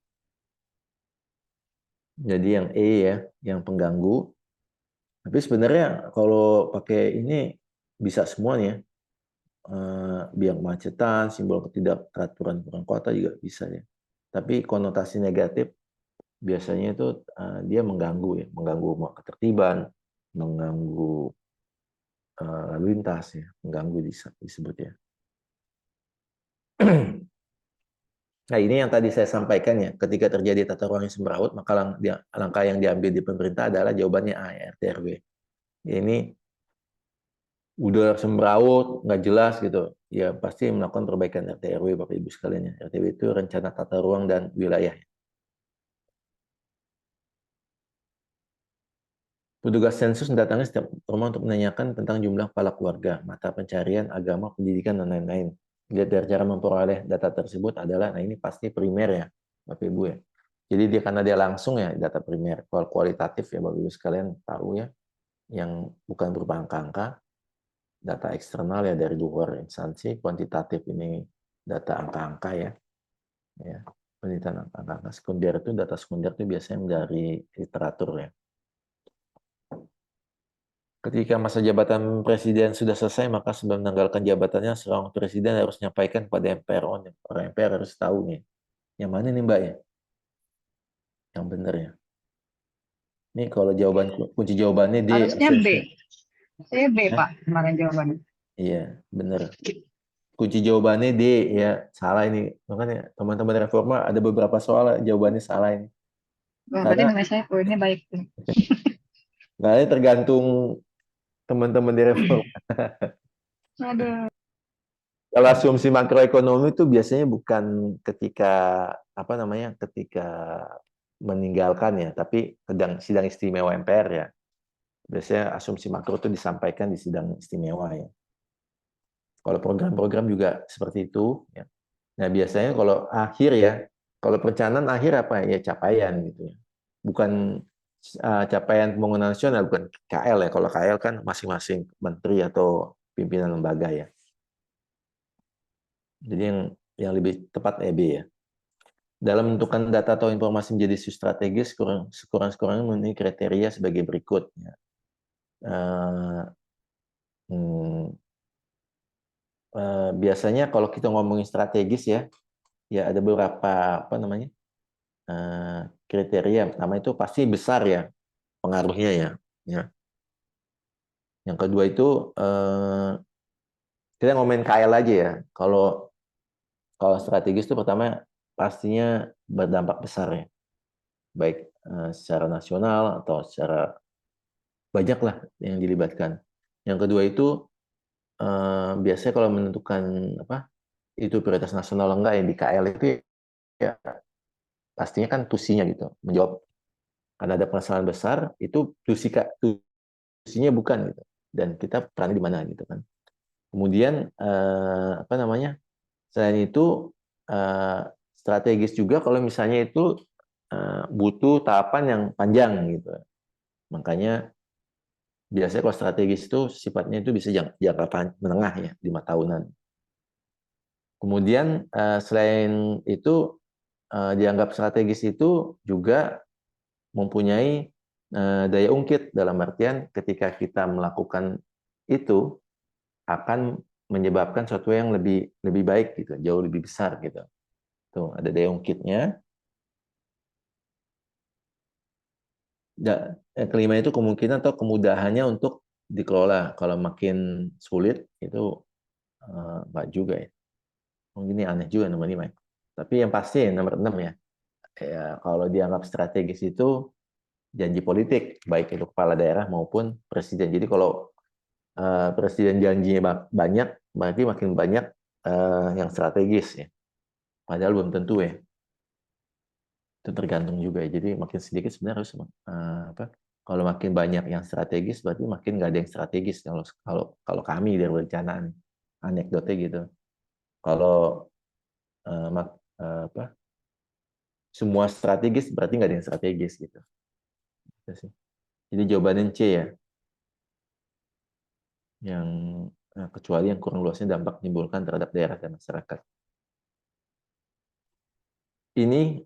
Jadi yang E ya, yang pengganggu. Tapi sebenarnya kalau pakai ini bisa semuanya. Biang kemacetan, simbol ketidakteraturan kota juga bisa ya. Tapi konotasi negatif biasanya itu dia mengganggu ya, mengganggu ketertiban, mengganggu lalu lintas ya, mengganggu disebut ya. Nah ini yang tadi saya sampaikan ya, ketika terjadi tata ruang yang semrawut, maka langkah yang diambil di pemerintah adalah jawabannya A, ya, RT RW. Ini udah semrawut, nggak jelas gitu, ya pasti melakukan perbaikan RT RW Bapak Ibu sekalian ya. RT RW itu rencana tata ruang dan wilayah. Petugas sensus mendatangi setiap rumah untuk menanyakan tentang jumlah kepala keluarga, mata pencarian, agama, pendidikan, dan lain-lain. Lihat dari cara memperoleh data tersebut adalah, nah ini pasti primer ya, Bapak Ibu ya. Jadi karena dia langsung ya data primer, kualitatif ya Bapak Ibu sekalian tahu ya, yang bukan berupa angka-angka, data eksternal ya dari luar instansi, kuantitatif ini data angka-angka ya. Penelitian angka-angka sekunder itu, data sekunder itu biasanya dari literatur ya. Ketika masa jabatan presiden sudah selesai, maka sebelum menanggalkan jabatannya, seorang presiden harus menyampaikan kepada MPR. Orang MPR harus tahu nih, yang mana nih Mbak ya? Yang benar ya. Ini kalau jawaban kunci jawabannya D. Harusnya B. Saya B, Hah? Pak, kemarin jawabannya. Iya, benar. Kunci jawabannya D ya. Salah ini. Makanya teman-teman reforma ada beberapa soal jawabannya salah ini. Wah, berarti Karena nilai saya poinnya baik tuh. tergantung teman-teman di reforma. Aduh. Kalau asumsi makroekonomi itu biasanya bukan ketika apa namanya, ketika meninggalkan ya, tapi sidang istimewa MPR ya. Biasanya asumsi makro itu disampaikan di sidang istimewa ya. Kalau program-program juga seperti itu ya. Nah, biasanya kalau akhir ya, kalau perencanaan akhir apa ya, capaian gitu ya. Bukan capaian pembangunan nasional, bukan KL ya. Kalau KL kan masing-masing menteri atau pimpinan lembaga ya. Jadi yang lebih tepat EB ya. Dalam menentukan data atau informasi menjadi isu strategis, sekurang-kurangnya memenuhi kriteria sebagai berikut. Ya. Biasanya kalau kita ngomongin strategis ya, ya ada beberapa apa namanya kriteria. Pertama itu pasti besar ya pengaruhnya ya. Ya. Yang kedua itu kita ngomongin KL aja ya. Kalau strategis itu pertama pastinya berdampak besar ya, baik secara nasional atau secara banyak lah yang dilibatkan. Yang kedua itu biasanya kalau menentukan apa itu prioritas nasional enggak ya di KL itu ya pastinya kan tusinya gitu menjawab karena ada permasalahan besar itu tusinya bukan gitu dan kita peran di mana gitu kan. Kemudian apa namanya, selain itu strategis juga kalau misalnya itu butuh tahapan yang panjang gitu. Makanya biasanya kalau strategis itu sifatnya itu bisa jangka menengah ya, 5 tahunan. Kemudian selain itu dianggap strategis itu juga mempunyai daya ungkit dalam artian ketika kita melakukan itu akan menyebabkan sesuatu yang lebih baik gitu, jauh lebih besar gitu. Tuh, ada daya ungkitnya. Kelima itu kemungkinan atau kemudahannya untuk dikelola. Kalau makin sulit itu enggak juga ya. Mungkin ini aneh juga nomor 5 ya. Tapi yang pasti nomor 6 ya. Ya, kalau dianggap strategis itu janji politik, baik itu kepala daerah maupun presiden. Jadi kalau presiden janjinya banyak, berarti makin banyak yang strategis ya. Padahal belum tentu ya. Itu tergantung juga ya. Jadi makin sedikit sebenarnya harus apa? Kalau makin banyak yang strategis, berarti makin nggak ada yang strategis. Kalau kalau kalau kami dari perencanaan, anekdotnya gitu. Kalau apa? Semua strategis, berarti nggak ada yang strategis gitu. Gitu sih. Jadi jawabannya C ya, yang kecuali yang kurang luasnya dampak menimbulkan terhadap daerah dan masyarakat. Ini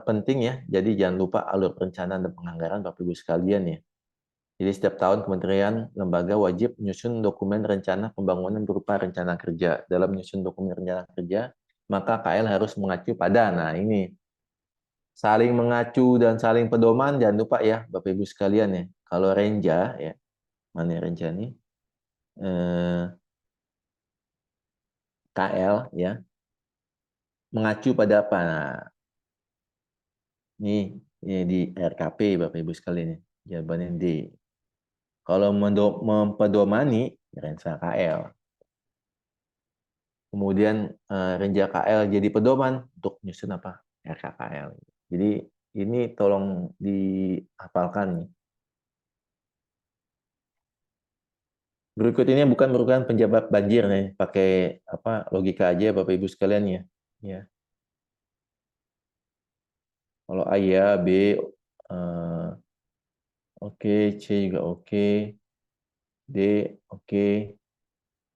penting ya, jadi jangan lupa alur perencanaan dan penganggaran Bapak Ibu sekalian ya. Jadi setiap tahun kementerian lembaga wajib menyusun dokumen rencana pembangunan berupa rencana kerja. Dalam menyusun dokumen rencana kerja, maka KL harus mengacu pada, nah ini, saling mengacu dan saling pedoman, jangan lupa ya Bapak Ibu sekalian ya. Kalau Renja ya, mana Renja nih? KL ya, mengacu pada apa? Nah, ini di RKP Bapak Ibu sekalian ya. Jawabannya D. Kalau mempedomani, Rensa KL. Kemudian Renja KL jadi pedoman untuk nyusun apa? RKKL. Jadi ini tolong dihafalkan nih. Berikut ini bukan merupakan penjabat banjir nih, pakai apa logika aja Bapak Ibu sekalian ya. Ya. Kalau A ya, B oke, C juga oke, D oke.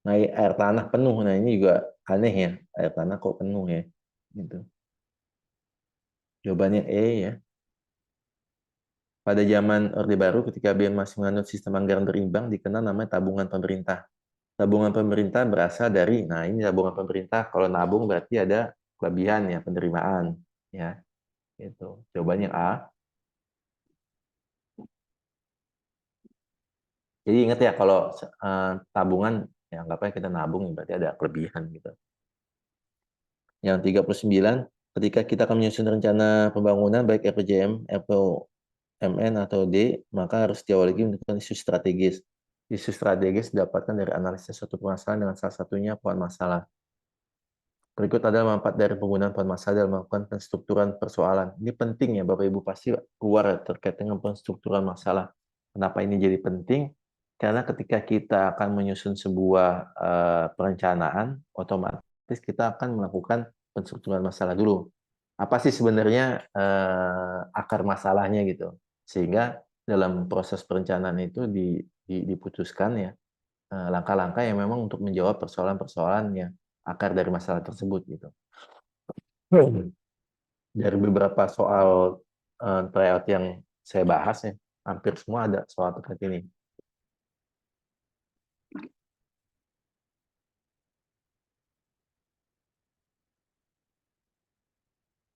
Nah, air tanah penuh. Nah, ini juga aneh ya. Air tanah kok penuh ya. Gitu. Jawabannya E ya. Pada zaman Orde Baru, ketika BIM masih menganut sistem anggaran berimbang, dikenal namanya tabungan pemerintah. Tabungan pemerintah berasal dari, nah ini tabungan pemerintah, kalau nabung berarti ada kelebihan ya, penerimaan. Ya, itu. Jawabannya A. Jadi ingat ya, kalau tabungan, ya anggapnya kita nabung, berarti ada kelebihan gitu. Yang 39, ketika kita akan menyusun rencana pembangunan, baik RPJM, RPMN, atau D, maka harus diawali dengan isu strategis. Isu strategis didapatkan dari analisis suatu permasalahan dengan salah satunya pohon masalah. Berikut adalah manfaat dari penggunaan pohon masalah dalam melakukan penstrukturan persoalan. Ini penting ya, Bapak Ibu pasti keluar terkait dengan penstrukturan masalah. Kenapa ini jadi penting? Karena ketika kita akan menyusun sebuah perencanaan, otomatis kita akan melakukan penstrukturan masalah dulu. Apa sih sebenarnya akar masalahnya gitu? Sehingga dalam proses perencanaan itu diputuskan ya langkah-langkah yang memang untuk menjawab persoalan-persoalan yang akar dari masalah tersebut gitu. Dari beberapa soal tryout yang saya bahas ya, hampir semua ada soal terkait ini.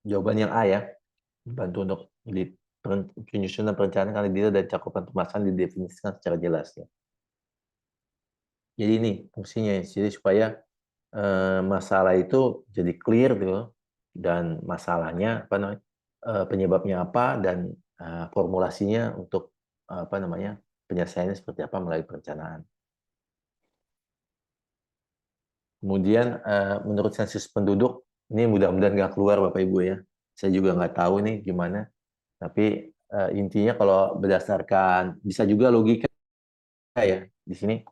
Jawaban yang A ya, bantu untuk penyusunan perencanaan kandidat dan cakupan pembahasan didefinisikan secara jelas ya. Jadi ini fungsinya, jadi supaya masalah itu jadi clear gitu dan masalahnya apa namanya penyebabnya apa dan formulasinya untuk apa namanya penyelesaiannya seperti apa melalui perencanaan. Kemudian menurut sensus penduduk ini mudah-mudahan nggak keluar Bapak Ibu ya. Saya juga nggak tahu nih gimana. Tapi intinya kalau berdasarkan bisa juga logika ya di sini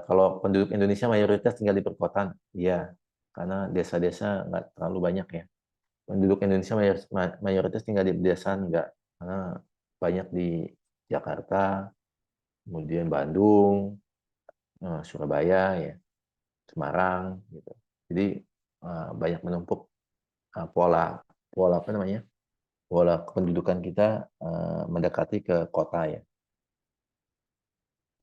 kalau penduduk Indonesia mayoritas tinggal di perkotaan, iya karena desa-desa nggak terlalu banyak ya. Penduduk Indonesia mayoritas tinggal di pedesaan enggak, karena banyak di Jakarta, kemudian Bandung, Surabaya, ya, Semarang, gitu. Jadi banyak menumpuk pola pola apa namanya pola kependudukan kita mendekati ke kota ya.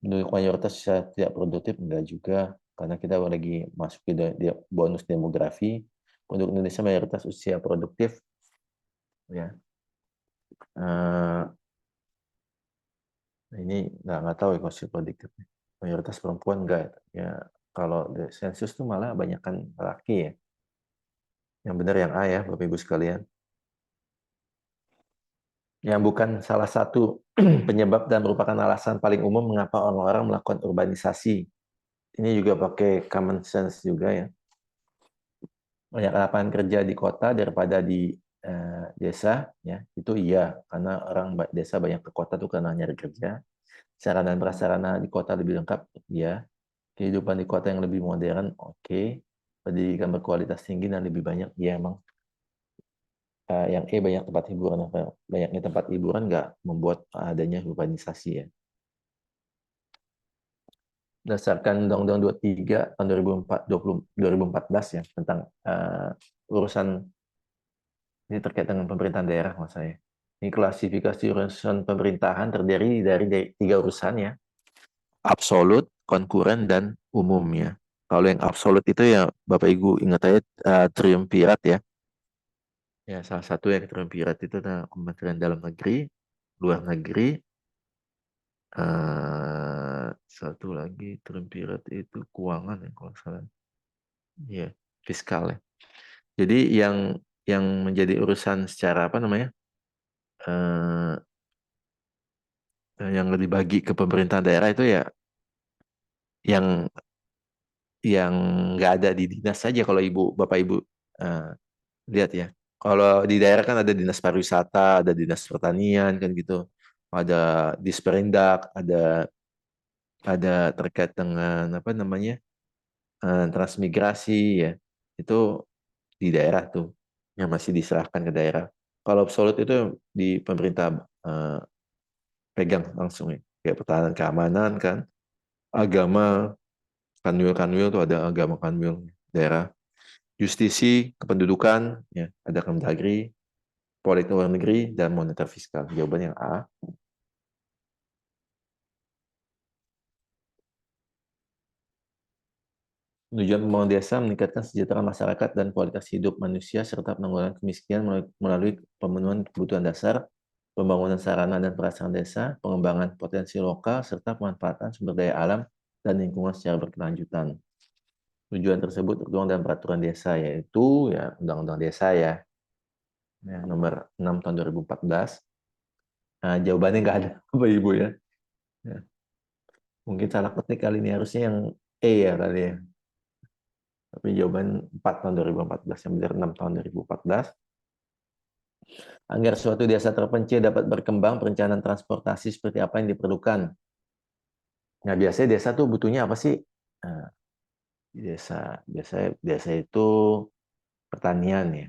Penduduk mayoritas tidak produktif enggak juga, karena kita lagi masuk di bonus demografi. Penduduk Indonesia mayoritas usia produktif, ya. Ini nggak tahu ya usia produktif. Mayoritas perempuan enggak. Ya, kalau sensus tuh malah banyakkan laki ya. Yang benar yang A ya, Bapak Ibu sekalian. Yang bukan salah satu penyebab dan merupakan alasan paling umum mengapa orang-orang melakukan urbanisasi. Ini juga pakai common sense juga ya. Banyak lapangan kerja di kota daripada di desa, ya itu iya, karena orang desa banyak ke kota tuh karena nyari kerja. Sarana dan prasarana di kota lebih lengkap, ya. Kehidupan di kota yang lebih modern, oke. Pendidikan berkualitas tinggi dan lebih banyak, ya emang. Yang banyak tempat hiburan, banyaknya tempat hiburan nggak membuat adanya urbanisasi ya. Berdasarkan Undang-Undang 23 tahun 2014 ya tentang urusan ini terkait dengan pemerintahan daerah mas saya. Ini klasifikasi urusan pemerintahan terdiri dari 3 urusan ya. Absolut, konkuren, dan umum ya. Kalau yang absolut itu ya Bapak Ibu ingat aja triumvirat ya. Ya, salah satu yang triumvirat itu adalah Kementerian Dalam Negeri, Luar Negeri, satu lagi triumvirat itu keuangan ya kalau salah. Ya, fiskal ya. Jadi yang menjadi urusan secara apa namanya? Yang dibagi ke pemerintah daerah itu ya yang yang nggak ada di dinas saja kalau Bapak Ibu uh, lihat ya. Kalau di daerah kan ada dinas pariwisata, ada dinas pertanian kan gitu, ada disperindak, ada terkait dengan apa namanya transmigrasi ya, itu di daerah tuh yang masih diserahkan ke daerah. Kalau absolut itu di pemerintah pegang langsung ya, kayak pertahanan keamanan kan, agama, kanwil tuh ada agama kanwil daerah, justisi, kependudukan, ya ada Kemdagri, politik luar negeri, dan moneter fiskal. Jawaban yang A. Tujuan pembangunan desa meningkatkan kesejahteraan masyarakat dan kualitas hidup manusia serta penanggulangan kemiskinan melalui pemenuhan kebutuhan dasar, pembangunan sarana dan prasarana desa, pengembangan potensi lokal, serta pemanfaatan sumber daya alam dan lingkungan secara berkelanjutan. Tujuan tersebut tertuang dalam peraturan desa, yaitu ya Undang-Undang Desa ya, nomor 6 tahun 2014. Nah, jawabannya nggak ada, Bapak Ibu ya. Mungkin salah ketik kali ini, harusnya yang E ya tadi ya. Tapi jawaban 4 tahun 2014, yang benar 6 tahun 2014. Agar suatu desa terpencil dapat berkembang, perencanaan transportasi seperti apa yang diperlukan. Nah, biasanya desa tuh butuhnya apa sih? Nah, desa itu pertanian ya.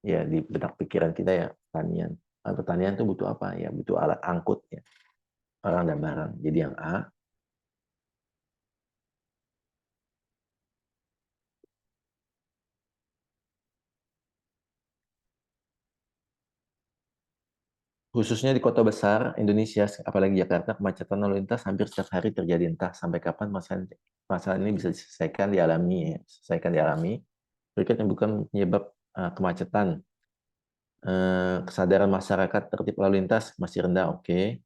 Ya, di benak pikiran kita ya, pertanian. Nah, pertanian tuh butuh apa? Ya, butuh alat angkut ya. Orang dan barang. Jadi yang A. Khususnya di kota besar Indonesia, apalagi Jakarta, kemacetan lalu lintas hampir setiap hari terjadi. Entah sampai kapan masalah ini bisa diselesaikan dialami. Berikut yang bukan penyebab kemacetan. Kesadaran masyarakat tertib lalu lintas masih rendah, oke.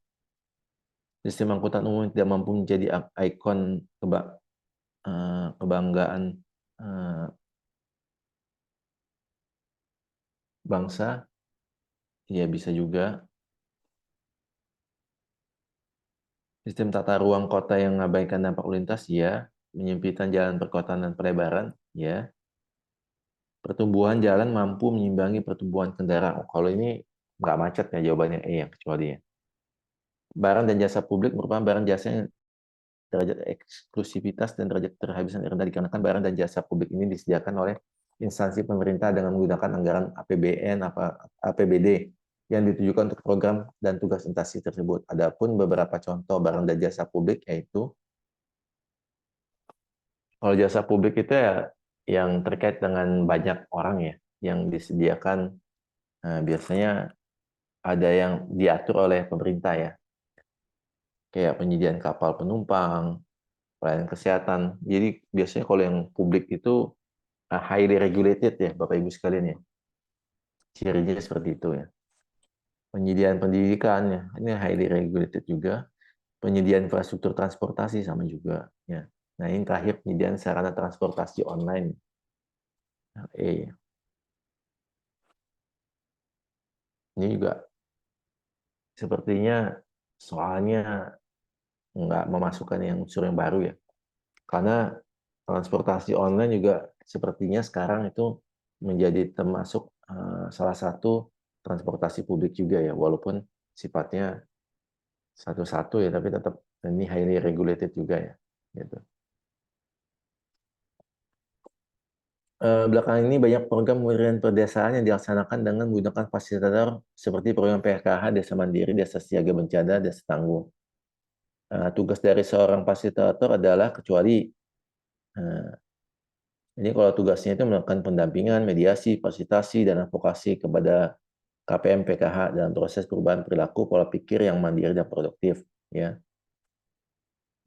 Sistem angkutan umum tidak mampu menjadi ikon kebanggaan bangsa, ya bisa juga. Sistem tata ruang kota yang mengabaikan dampak lalu lintas, ya. Menyempitkan jalan perkotaan dan pelebaran, ya. Pertumbuhan jalan mampu menyimbangi pertumbuhan kendaraan. Kalau ini nggak macet ya, jawabannya E yang kecuali ya. Barang dan jasa publik merupakan barang jasa yang derajat eksklusivitas dan derajat keterhabisan rendah dikarenakan barang dan jasa publik ini disediakan oleh instansi pemerintah dengan menggunakan anggaran APBN, APBD yang ditujukan untuk program dan tugas instansi tersebut. Adapun beberapa contoh barang dan jasa publik yaitu, kalau jasa publik itu ya yang terkait dengan banyak orang ya, yang disediakan biasanya ada yang diatur oleh pemerintah ya, kayak penyediaan kapal penumpang, pelayanan kesehatan. Jadi biasanya kalau yang publik itu highly regulated ya, Bapak Ibu sekalian ya. Cirinya seperti itu ya. Penyediaan pendidikan ya, ini highly regulated juga. Penyediaan infrastruktur transportasi sama juga ya. Nah, ini terakhir penyediaan sarana transportasi online. Nah, ini juga sepertinya soalnya nggak memasukkan yang unsur yang baru ya. Karena transportasi online juga sepertinya sekarang itu menjadi termasuk salah satu transportasi publik juga ya, walaupun sifatnya satu-satu ya, tapi tetap ini highly regulated juga ya. Gitu. Belakangan ini banyak program pemberdayaan perdesaan yang dilaksanakan dengan menggunakan fasilitator seperti program PKH, Desa Mandiri, Desa Siaga Bencana, Desa Tangguh. Tugas dari seorang fasilitator adalah kecuali ini kalau tugasnya itu melakukan pendampingan, mediasi, fasilitasi, dan advokasi kepada KPM PKH dalam proses perubahan perilaku pola pikir yang mandiri dan produktif. Ya.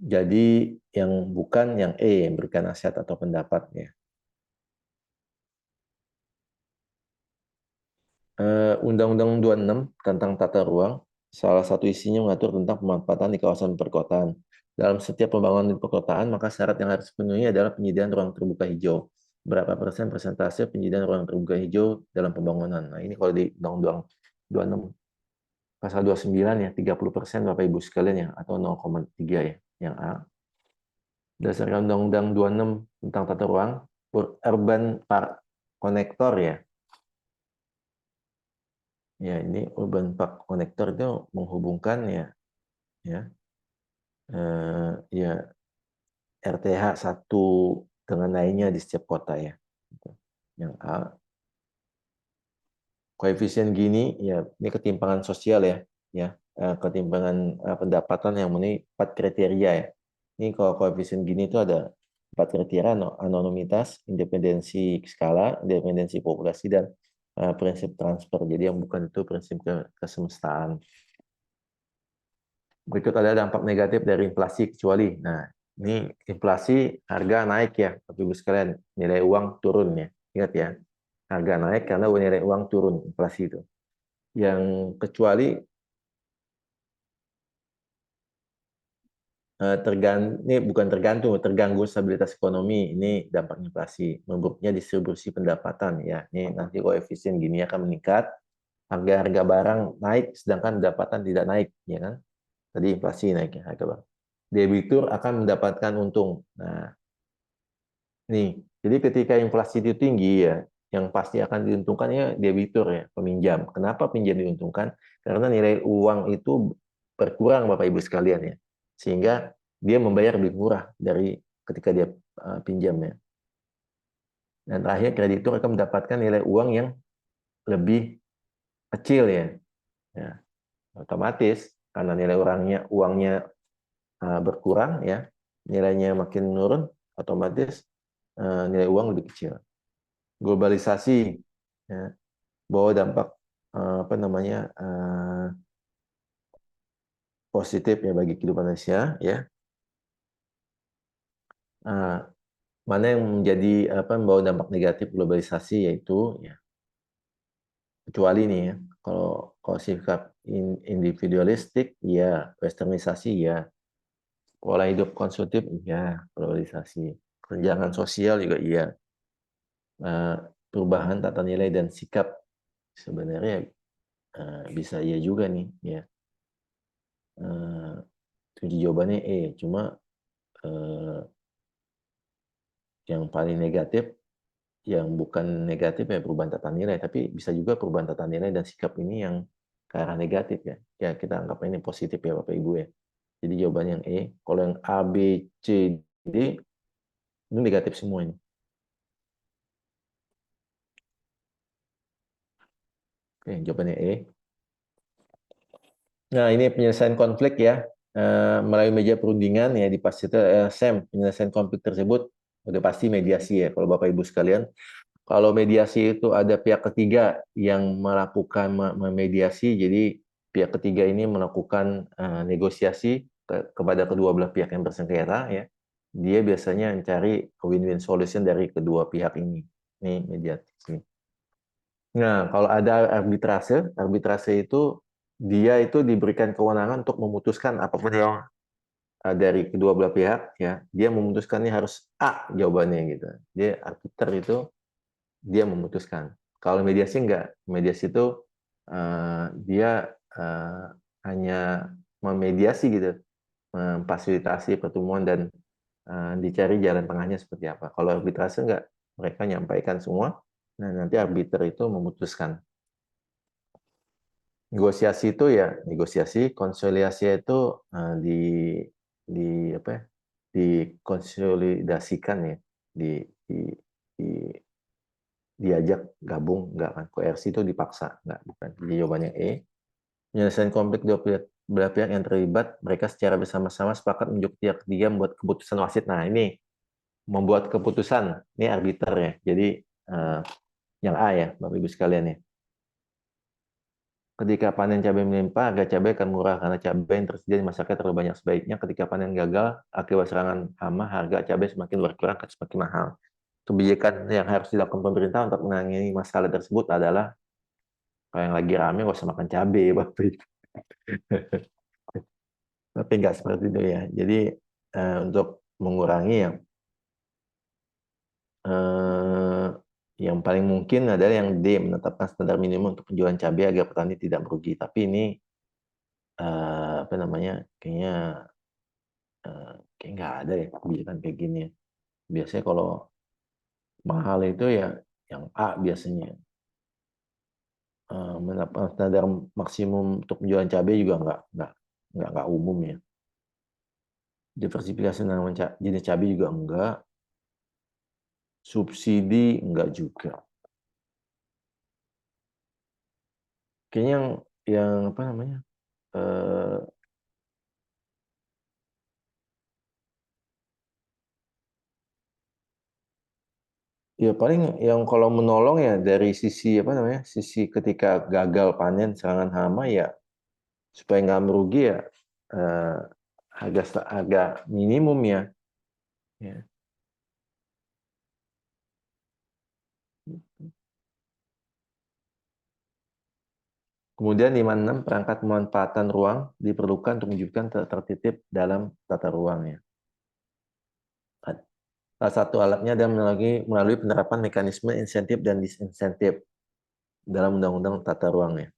Jadi yang bukan yang yang berikan nasihat atau pendapat. Ya. Undang-Undang 26 tentang tata ruang, salah satu isinya mengatur tentang pemanfaatan di kawasan perkotaan. Dalam setiap pembangunan di perkotaan, maka syarat yang harus dipenuhi adalah penyediaan ruang terbuka hijau. Berapa persen persentase penyediaan ruang terbuka hijau dalam pembangunan. Nah, ini kalau di Undang-Undang 26 pasal 29 ya, 30% Bapak Ibu sekalian ya, atau 0,3 ya, yang A. Berdasarkan Undang-Undang 26 tentang tata ruang, Urban Park Connector ya, ya ini Urban Park Connector itu menghubungkan ya ya RTH satu dengan lainnya di setiap kota ya. Yang A, koefisien Gini ya, ini ketimpangan sosial ketimpangan pendapatan yang memenuhi 4 kriteria ya. Ini kalau koefisien Gini itu ada 4 kriteria: anonimitas, independensi skala, independensi populasi, dan prinsip transfer. Jadi yang bukan itu prinsip kesemestaan. Berikut ada dampak negatif dari inflasi kecuali. Nah, ini inflasi harga naik ya, Bapak Ibu sekalian, nilai uang turun ya. Ingat ya, harga naik karena nilai uang turun, inflasi itu. Yang kecuali ini bukan terganggu stabilitas ekonomi, ini dampak inflasi, memburuknya distribusi pendapatan ya. Ini nanti koefisien Gini akan meningkat, harga-harga barang naik sedangkan pendapatan tidak naik, ya kan? Tadi inflasi naik ya harga barang. Debitur akan mendapatkan untung. Nah, nih, jadi ketika inflasi itu tinggi ya, yang pasti akan diuntungkan ya debitur ya, peminjam. Kenapa pinjam diuntungkan? Karena nilai uang itu berkurang Bapak Ibu sekalian ya. Sehingga dia membayar lebih murah dari ketika dia pinjam ya. Dan terakhir kreditur akan mendapatkan nilai uang yang lebih kecil ya. Ya, otomatis karena nilai uangnya berkurang ya, nilainya makin menurun, otomatis nilai uang lebih kecil. Globalisasi ya, bawa dampak positif ya bagi kehidupan manusia ya. Mana yang menjadi membawa dampak negatif globalisasi yaitu ya, kecuali nih ya, kalau sikap individualistik ya, westernisasi ya, pola hidup konsumtif ya, globalisasi, kesenjangan sosial juga iya. Perubahan tata nilai dan sikap sebenarnya bisa iya juga nih ya. Kunci jawabannya cuma yang paling negatif, yang bukan negatif ya perubahan tata nilai, tapi bisa juga perubahan tata nilai dan sikap ini yang ke arah negatif ya. Ya kita anggap ini positif ya Bapak Ibu ya. Jadi jawabannya yang kalau yang A, B, C, D ini negatif semua ini. Oke, jawabannya Nah, ini penyelesaian konflik ya. Melalui meja perundingan ya di SEM, penyelesaian konflik tersebut udah pasti mediasi ya kalau Bapak Ibu sekalian. Kalau mediasi itu ada pihak ketiga yang melakukan memediasi, jadi pihak ketiga ini melakukan negosiasi kepada kedua belah pihak yang bersengketa ya. dia biasanya mencari win-win solution dari kedua pihak ini. Ini mediasi. Nah, kalau ada arbitrase itu dia itu diberikan kewenangan untuk memutuskan apapun yang dari kedua belah pihak, ya. Dia memutuskan ini harus A jawabannya gitu. Dia arbiter itu dia memutuskan. Kalau mediasi enggak, mediasi itu dia hanya memediasi gitu, memfasilitasi pertemuan dan dicari jalan tengahnya seperti apa. Kalau arbitrase enggak, mereka nyampaikan semua, nah nanti arbiter itu memutuskan. Negosiasi itu ya negosiasi, konsiliasi itu di apa ya, dikonsolidasikan ya, di, di diajak gabung, enggak kan, koersi itu dipaksa, enggak, bukan. Jadi jawabannya E. Menyelesaikan konflik dua belah pihak yang terlibat, mereka secara bersama-sama sepakat menunjuk pihak ketiga membuat keputusan wasit. Nah, ini membuat keputusan, ini arbiter ya. Jadi yang A ya, Bapak Ibu sekalian ya. Ketika panen cabai melimpah, harga cabai akan murah karena cabai yang tersedia di masyarakat terlalu banyak. Sebaiknya ketika panen gagal, akibat serangan hama, harga cabai semakin berkurang akan semakin mahal. Kebijakan yang harus dilakukan pemerintah untuk menangani masalah tersebut adalah kalau yang lagi rame nggak usah makan cabai, Bapak Ibu. Tapi nggak seperti itu ya. Jadi untuk mengurangi yang paling mungkin adalah yang D, menetapkan standar minimum untuk penjualan cabai agar petani tidak merugi. Tapi ini apa namanya, kayaknya kayak nggak ada ya kebijakan kayak gini ya. Biasanya kalau mahal itu ya yang A biasanya. Menetapkan standar maksimum untuk penjualan cabai juga nggak umum ya. Diversifikasi jenis cabai juga enggak. Subsidi enggak juga. Kayaknya yang apa namanya? Ya paling yang kalau menolong ya dari sisi apa namanya? Sisi ketika gagal panen serangan hama ya supaya nggak merugi ya harga minimum ya. Ya. Kemudian 56 perangkat pemanfaatan ruang diperlukan untuk mewujudkan tertib dalam tata ruang ya. Salah satu alatnya adalah melalui penerapan mekanisme insentif dan disinsentif dalam undang-undang tata ruang ya.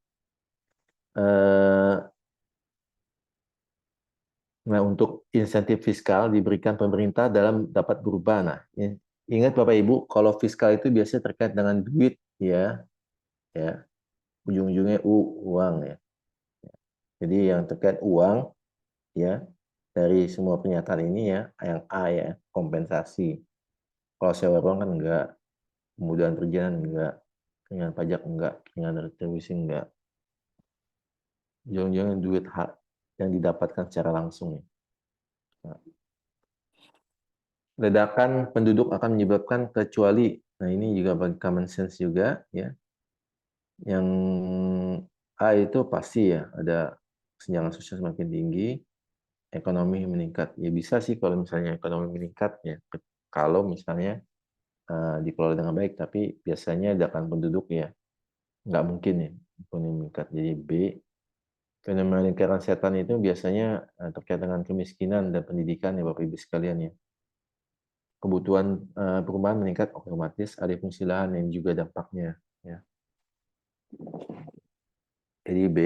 Nah, untuk insentif fiskal diberikan pemerintah dalam dapat berubah. Nah, ingat Bapak Ibu, kalau fiskal itu biasanya terkait dengan duit ya, ya, ujung-ujungnya uang ya. Jadi yang terkait uang ya dari semua pernyataan ini ya, yang A ya, kompensasi. Kalau sewa ruang kan enggak, kemudahan perizinan enggak, keringanan pajak enggak, keringanan retribusi enggak. Ujung-ujungnya duit hak yang didapatkan secara langsung ya. Nah, ledakan penduduk akan menyebabkan kecuali, nah ini juga bagi common sense juga ya. Yang A itu pasti ya, ada kesenjangan sosial semakin tinggi, ekonomi meningkat. Ya bisa sih kalau misalnya ekonomi meningkat ya, kalau misalnya dikelola dengan baik, tapi biasanya ledakan penduduk ya nggak mungkin ya ekonomi meningkat. Jadi B, fenomena lingkaran setan itu biasanya terkait dengan kemiskinan dan pendidikan ya Bapak Ibu sekalian ya. Kebutuhan perumahan meningkat otomatis ada fungsi lahan yang juga dampaknya ya. Jadi B.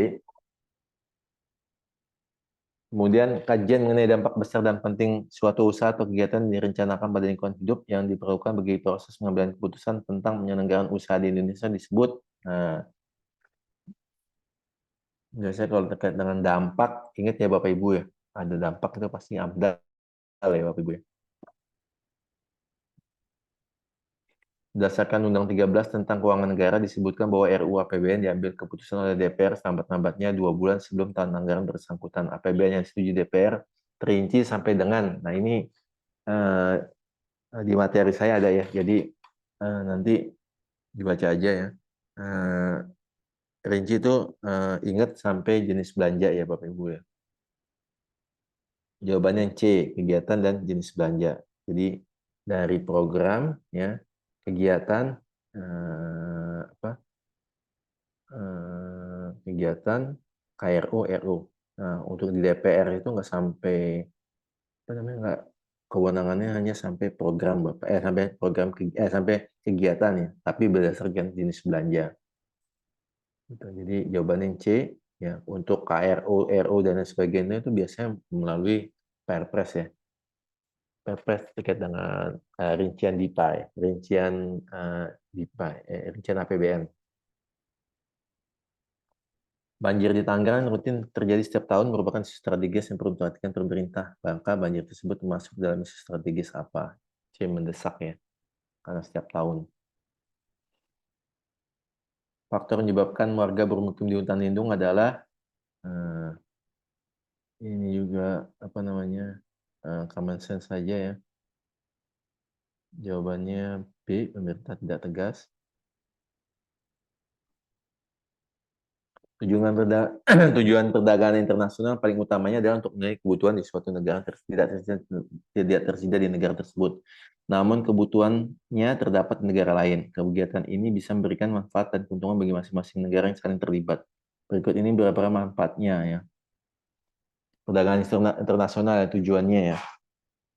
Kemudian kajian mengenai dampak besar dan penting suatu usaha atau kegiatan direncanakan pada lingkungan hidup yang diperlukan bagi proses pengambilan keputusan tentang penyelenggaraan usaha di Indonesia disebut. Nah, biasanya kalau terkait dengan dampak, ingat ya Bapak Ibu ya, ada dampak itu pasti AMDAL ya Bapak Ibu ya. Berdasarkan Undang 13 tentang Keuangan Negara disebutkan bahwa RUU APBN diambil keputusan oleh DPR selambat-lambatnya 2 bulan sebelum tahun anggaran bersangkutan. APBN yang disetujui DPR terinci sampai dengan, nah ini di materi saya ada ya, jadi nanti dibaca aja ya. Rinci itu ingat sampai jenis belanja ya Bapak Ibu ya. Jawabannya C, kegiatan dan jenis belanja. Jadi dari program ya, kegiatan apa? Kegiatan KRO, RU. Nah, untuk di DPR itu nggak sampai apa namanya, nggak, kewenangannya hanya sampai program Bapak, sampai program sampai kegiatan ya, tapi berdasarkan jenis belanja. Gitu. Jadi jawabannya C ya. Untuk KRO, RU dan lain sebagainya itu biasanya melalui Perpres ya. Perpres terkait dengan rincian DIPA ya, rincian DIPA, rincian APBN. Banjir di Tangerang rutin terjadi setiap tahun, merupakan isu strategis yang perlu diperhatikan pemerintah. Maka banjir tersebut masuk dalam isu strategis apa? C, mendesak ya, karena setiap tahun. Faktor menyebabkan warga bermukim di hutan lindung adalah eh, ini juga apa namanya, common sense saja ya. Jawabannya B, pemerintah tidak tegas. Tujuan perdagangan internasional paling utamanya adalah untuk memenuhi kebutuhan di suatu negara tidak tersedia di negara tersebut. Namun kebutuhannya terdapat di negara lain. Kegiatan ini bisa memberikan manfaat dan keuntungan bagi masing-masing negara yang saling terlibat. Berikut ini beberapa manfaatnya ya. Perdagangan internasional ya, tujuannya ya.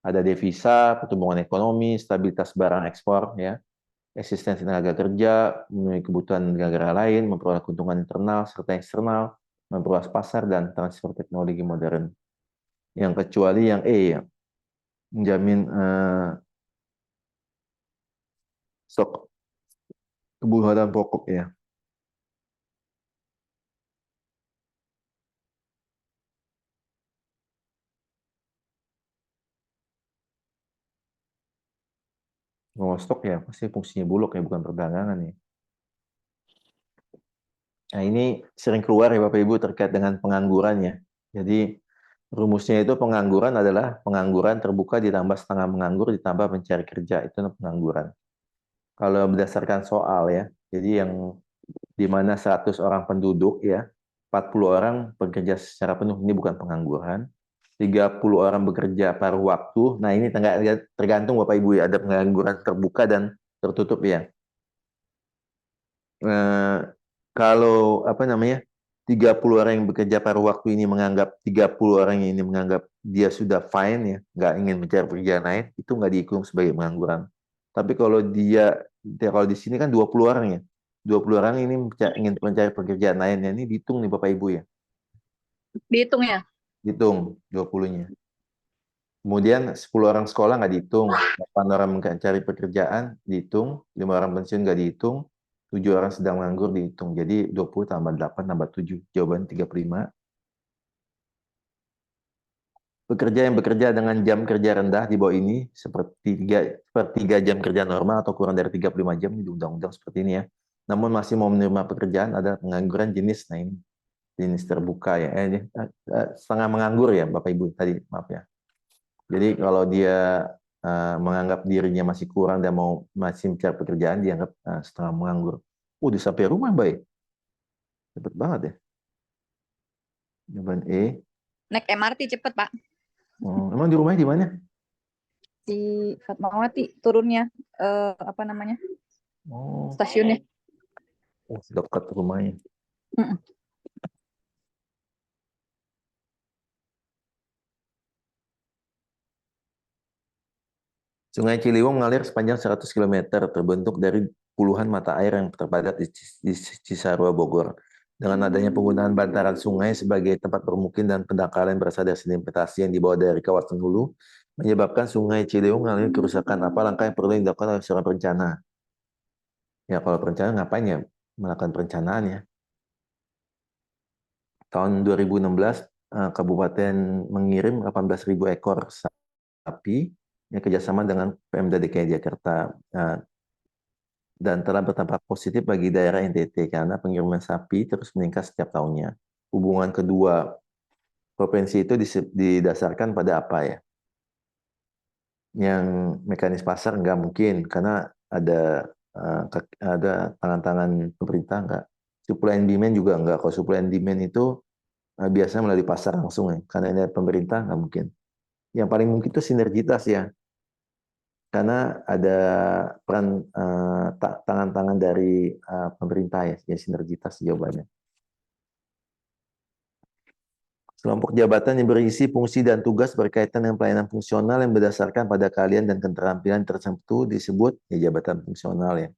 Ada devisa, pertumbuhan ekonomi, stabilitas barang ekspor ya, eksistensi tenaga kerja, memenuhi kebutuhan negara lain, memperoleh keuntungan internal serta eksternal, memperluas pasar, dan transfer teknologi modern. Yang kecuali yang E, ya, menjamin stok kebutuhan pokok ya. Kalau stok ya pasti fungsinya bulog ya, bukan perdagangan ya. Nah ini sering keluar ya Bapak Ibu terkait dengan pengangguran ya. Jadi rumusnya itu pengangguran adalah pengangguran terbuka ditambah setengah menganggur ditambah mencari kerja, itu pengangguran. Kalau berdasarkan soal ya, jadi yang di mana 100 orang penduduk ya, 40 orang bekerja secara penuh, ini bukan pengangguran. 30 orang bekerja paruh waktu. Nah, ini tergantung Bapak Ibu ya, ada pengangguran terbuka dan tertutup ya. Eh, kalau apa namanya? 30 orang yang bekerja paruh waktu ini menganggap 30 orang ini menganggap dia sudah fine ya, nggak ingin mencari pekerjaan lain, itu nggak dihitung sebagai pengangguran. Tapi kalau di sini kan 20 orang ya. 20 orang ini ingin mencari pekerjaan lain, ya ini dihitung nih Bapak Ibu ya. Dihitung ya? Dihitung 20-nya. Kemudian 10 orang sekolah nggak dihitung, 8 orang mencari pekerjaan dihitung, 5 orang pensiun nggak dihitung, 7 orang sedang menganggur dihitung. Jadi 20 tambah 8 tambah 7. Jawaban 35. Pekerja yang bekerja dengan jam kerja rendah di bawah ini, sepertiga jam kerja normal atau kurang dari 35 jam di undang-undang seperti ini ya. Namun masih mau menerima pekerjaan, ada pengangguran jenis, nah ini jenis terbuka ya. Setengah menganggur ya Bapak Ibu tadi, maaf ya. Jadi kalau dia menganggap dirinya masih kurang dan masih mencari pekerjaan, dianggap setengah menganggur. Udah sampai rumah, baik. Cepet banget ya. Jawaban E. Naik MRT cepet, Pak. Emang di rumahnya di mana? Di Fatmawati turunnya apa namanya? Oh, Stasiunnya. dekat rumahnya. Sungai Ciliwung mengalir sepanjang 100 km, terbentuk dari puluhan mata air yang terpadat di Cisarua, Bogor. Dengan adanya penggunaan bantaran sungai sebagai tempat permukiman dan pendangkalan berasal dari sedimentasi yang dibawa dari kawasan hulu, menyebabkan Sungai Ciliwung mengalami kerusakan. Apa langkah yang perlu dilakukan oleh seorang perencana? Ya, kalau perencana ngapain ya? Melakukan perencanaan ya. Tahun 2016, Kabupaten mengirim 18.000 ekor sapi ya, kerjasama dengan Pemda DKI Jakarta dan telah berdampak positif bagi daerah NTT karena pengiriman sapi terus meningkat setiap tahunnya. Hubungan kedua provinsi itu didasarkan pada apa ya? Yang mekanis pasar nggak mungkin karena ada tangan-tangan pemerintah nggak. Supply and demand juga nggak. Kalau supply and demand itu biasanya melalui pasar langsung ya. Karena ini pemerintah nggak mungkin. Yang paling mungkin itu sinergitas ya, karena ada peran tangan-tangan dari pemerintah ya sinergitas jawabannya. Kelompok jabatan yang berisi fungsi dan tugas berkaitan dengan pelayanan fungsional yang berdasarkan pada keahlian dan keterampilan tertentu disebut ya jabatan fungsional ya.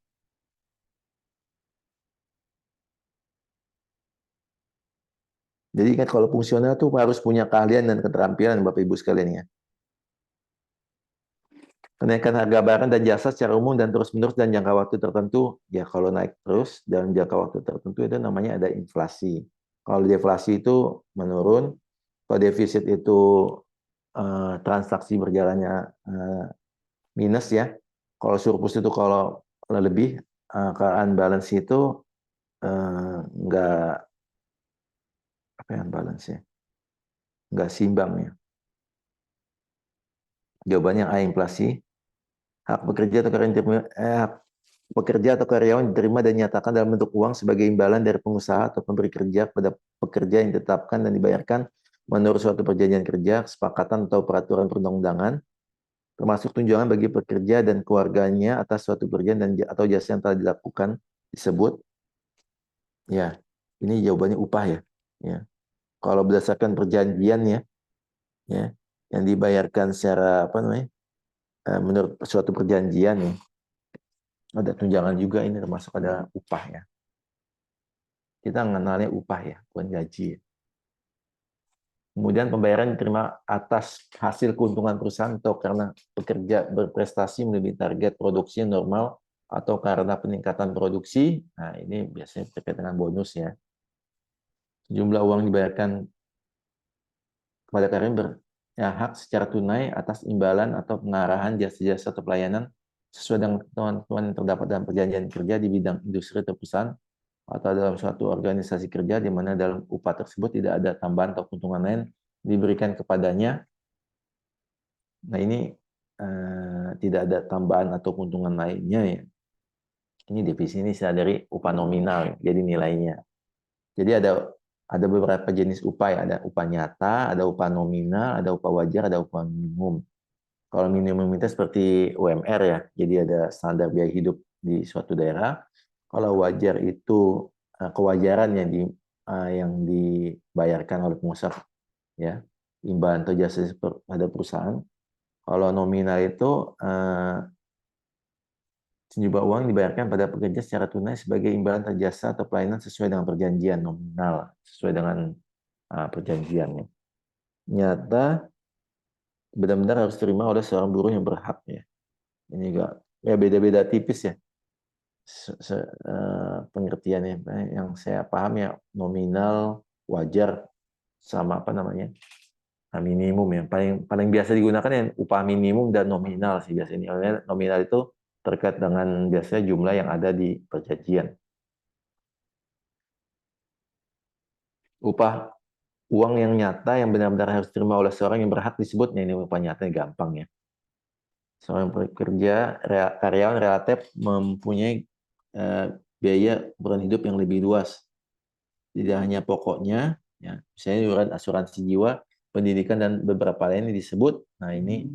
Jadi kan kalau fungsional tuh harus punya keahlian dan keterampilan Bapak Ibu sekalian ya. Kenaikan harga barang dan jasa secara umum dan terus-menerus dan jangka waktu tertentu, ya kalau naik terus dalam jangka waktu tertentu itu namanya ada inflasi. Kalau deflasi itu menurun, kalau defisit itu transaksi berjalannya minus ya. Kalau surplus itu kalau lebih, ke unbalance itu nggak apa ya unbalance ya, nggak simbang ya. Jawabannya A inflasi. Hak pekerja atau karyawan pekerja atau karyawan diterima dan dinyatakan dalam bentuk uang sebagai imbalan dari pengusaha atau pemberi kerja kepada pekerja yang ditetapkan dan dibayarkan menurut suatu perjanjian kerja, kesepakatan atau peraturan perundang-undangan, termasuk tunjangan bagi pekerja dan keluarganya atas suatu pekerjaan dan atau jasa yang telah dilakukan disebut. Ya, ini jawabannya upah ya. Ya, kalau berdasarkan perjanjian ya, yang dibayarkan secara apa namanya, menurut suatu perjanjian ya, ada tunjangan juga ini termasuk ada upah ya. Kita mengenalnya upah ya, bukan gaji. Kemudian pembayaran diterima atas hasil keuntungan perusahaan atau karena pekerja berprestasi melebihi target produksi normal atau karena peningkatan produksi. Nah, ini biasanya terkait dengan bonus ya. Jumlah uang dibayarkan kepada karyawan berhak secara tunai atas imbalan atau pengarahan jasa-jasa atau pelayanan sesuai dengan ketentuan yang terdapat dalam perjanjian kerja di bidang industri atau perusahaan atau dalam suatu organisasi kerja di mana dalam upah tersebut tidak ada tambahan atau keuntungan lain diberikan kepadanya. Nah ini tidak ada tambahan atau keuntungan lainnya ya. Ini definisi dari upah nominal ya, jadi nilainya. Jadi ada beberapa jenis upah ya, ada upah nyata, ada upah nominal, ada upah wajar, ada upah minimum. Kalau minimum itu seperti UMR ya, jadi ada standar biaya hidup di suatu daerah. Kalau wajar itu kewajaran yang dibayarkan oleh pengusaha ya, imbalan atau jasa pada perusahaan. Kalau nominal itu sejumlah uang dibayarkan pada pekerja secara tunai sebagai imbalan atau jasa atau pelayanan sesuai dengan perjanjian nominal, sesuai dengan perjanjiannya. Nyata benar-benar harus diterima oleh seorang buruh yang berhak ya. Ini juga ya beda-beda tipis ya. Pengertiannya yang saya paham ya nominal, wajar, sama apa namanya minimum ya. Paling biasa digunakan yang upah minimum dan nominal sih biasanya. Nominal itu terkait dengan biasanya jumlah yang ada di perjanjian. Upah uang yang nyata yang benar-benar harus diterima oleh seorang yang berhak disebutnya ini upah nyata gampang ya. Seorang pekerja karyawan relatif mempunyai biaya kebutuhan hidup yang lebih luas. Tidak hanya pokoknya, ya, misalnya iuran asuransi jiwa, pendidikan dan beberapa lainnya disebut. Nah ini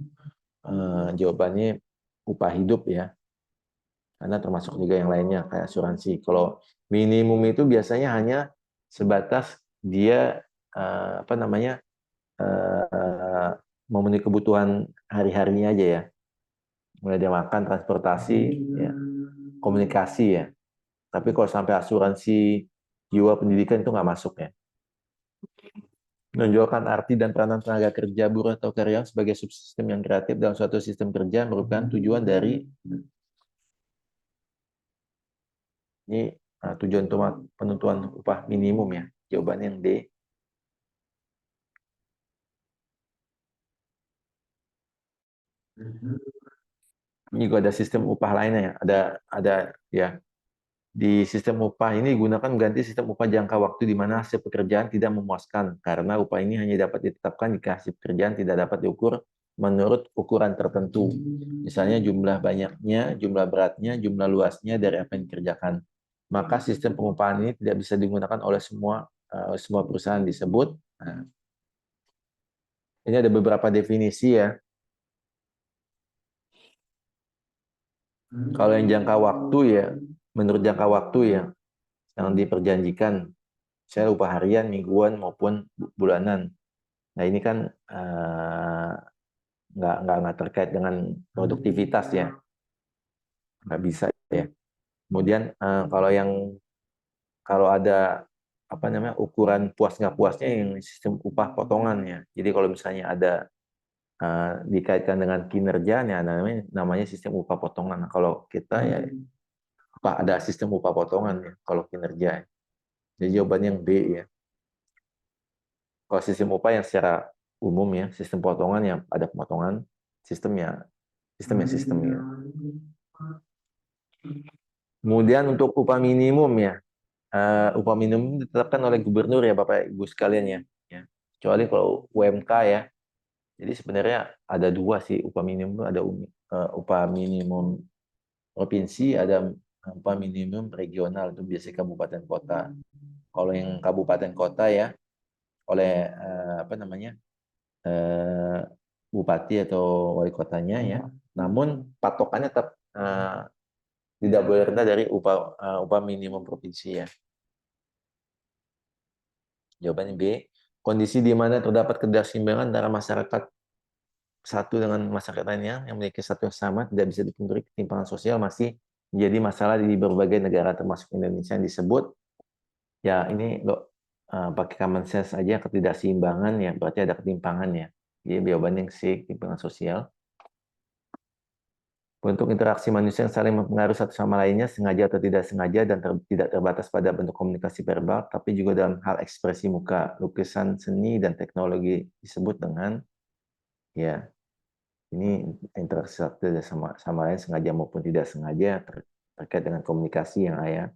jawabannya upah hidup ya, karena termasuk juga yang lainnya kayak asuransi. Kalau minimum itu biasanya hanya sebatas dia apa namanya memenuhi kebutuhan hari-harinya aja ya, mulai dari makan, transportasi, ya, komunikasi ya. Tapi kalau sampai asuransi jiwa pendidikan itu nggak masuk ya. Menonjolkan arti dan peranan tenaga kerja buruh atau karyawan sebagai subsistem yang kreatif dalam suatu sistem kerja merupakan tujuan dari ini tujuan penentuan upah minimum ya. Jawabannya yang D. Ini juga ada sistem upah lainnya ya. Ada ya. Di sistem upah ini digunakan mengganti sistem upah jangka waktu di mana hasil pekerjaan tidak memuaskan karena upah ini hanya dapat ditetapkan jika hasil pekerjaan tidak dapat diukur menurut ukuran tertentu. Misalnya jumlah banyaknya, jumlah beratnya, jumlah luasnya dari apa yang dikerjakan. Maka sistem pengupahan ini tidak bisa digunakan oleh semua perusahaan disebut. Nah, Ini ada beberapa definisi ya. Kalau yang jangka waktu ya, menurut jangka waktu ya, yang diperjanjikan, saya upah harian, mingguan maupun bulanan. Nah ini kan nggak terkait dengan produktivitas ya, nggak bisa ya. Kemudian kalau ada apa namanya ukuran puas nggak puasnya yang sistem upah potongan ya. Jadi kalau misalnya ada dikaitkan dengan kinerjanya namanya sistem upah potongan. Nah, kalau kita ya ada sistem upah potongan ya kalau kinerja. Jadi jawabannya yang B ya. Kalau sistem upah yang secara umum ya, sistem potongan yang ada pemotongan, sistemnya. Kemudian untuk upah minimum ya, upah minimum ditetapkan oleh gubernur ya Bapak Ibu sekalian ya. Ya. Kecuali kalau UMK ya. Jadi sebenarnya ada dua sih upah minimum, ada upah minimum provinsi, ada upah minimum regional itu biasanya kabupaten kota. Kalau yang kabupaten kota ya oleh apa namanya bupati atau wali kotanya ya. Namun patokannya tetap tidak boleh rendah dari upah minimum provinsi ya. Jawabannya B. Kondisi di mana terdapat ketidakseimbangan antara masyarakat satu dengan masyarakat lainnya yang memiliki satu yang sama tidak bisa dipungkiri ketimpangan sosial masih menjadi masalah di berbagai negara termasuk Indonesia yang disebut ya ini pakai common sense aja ketidakseimbangan ya berarti ada ketimpangan ya. Jadi jawabannya C ketimpangan sosial. Untuk interaksi manusia yang saling mempengaruhi satu sama lainnya, sengaja atau tidak sengaja, dan tidak terbatas pada bentuk komunikasi verbal, tapi juga dalam hal ekspresi muka, lukisan, seni, dan teknologi disebut dengan, ya, ini interaksi satu sama lain, sengaja maupun tidak sengaja, terkait dengan komunikasi yang ada.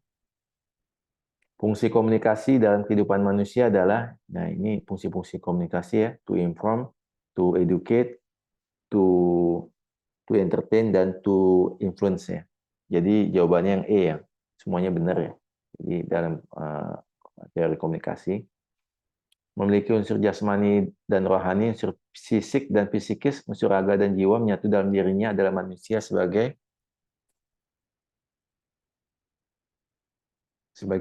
Fungsi komunikasi dalam kehidupan manusia adalah, nah ini fungsi-fungsi komunikasi ya, to inform, to educate, to entertain dan to influence ya. Jadi jawabannya yang E ya. Semuanya benar ya. Jadi dalam teori komunikasi memiliki unsur jasmani dan rohani, unsur fisik dan fisikis, unsur raga dan jiwa menyatu dalam dirinya adalah manusia sebagai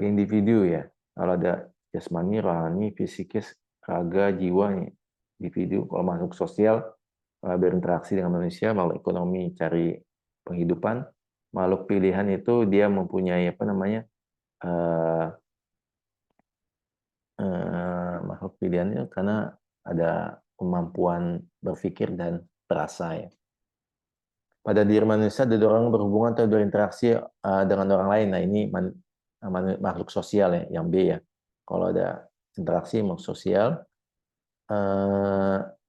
individu ya. Kalau ada jasmani, rohani, fisikis, raga, jiwa, individu. Kalau makhluk sosial, berinteraksi dengan manusia, makhluk ekonomi cari penghidupan, makhluk pilihan itu dia mempunyai apa namanya makhluk pilihannya karena ada kemampuan berpikir dan perasa ya. Pada diri manusia ada orang berhubungan atau berinteraksi dengan orang lain. Nah ini makhluk sosial ya, yang B ya. Kalau ada interaksi makhluk sosial,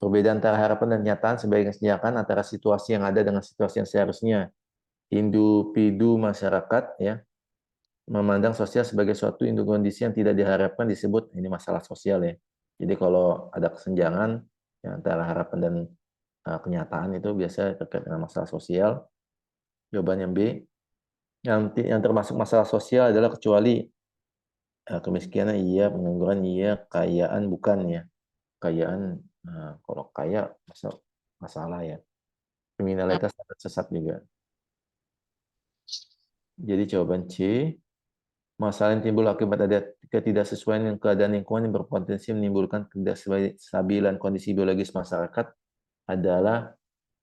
perbedaan antara harapan dan kenyataan sebagai kesenjangan antara situasi yang ada dengan situasi yang seharusnya individu masyarakat ya memandang sosial sebagai suatu induk kondisi yang tidak diharapkan disebut ini masalah sosial ya. Jadi kalau ada kesenjangan ya, antara harapan dan kenyataan itu biasa terkait dengan masalah sosial. Jawaban yang B. Yang termasuk masalah sosial adalah kecuali kemiskinan iya, pengangguran iya, kekayaan bukan ya. Kekayaan kalau kaya masalah ya. Kriminalitas sesat juga. Jadi jawaban C. Masalah yang timbul akibat ada ketidaksesuaian dengan keadaan lingkungan yang berpotensi menimbulkan ketidakstabilan kondisi biologis masyarakat adalah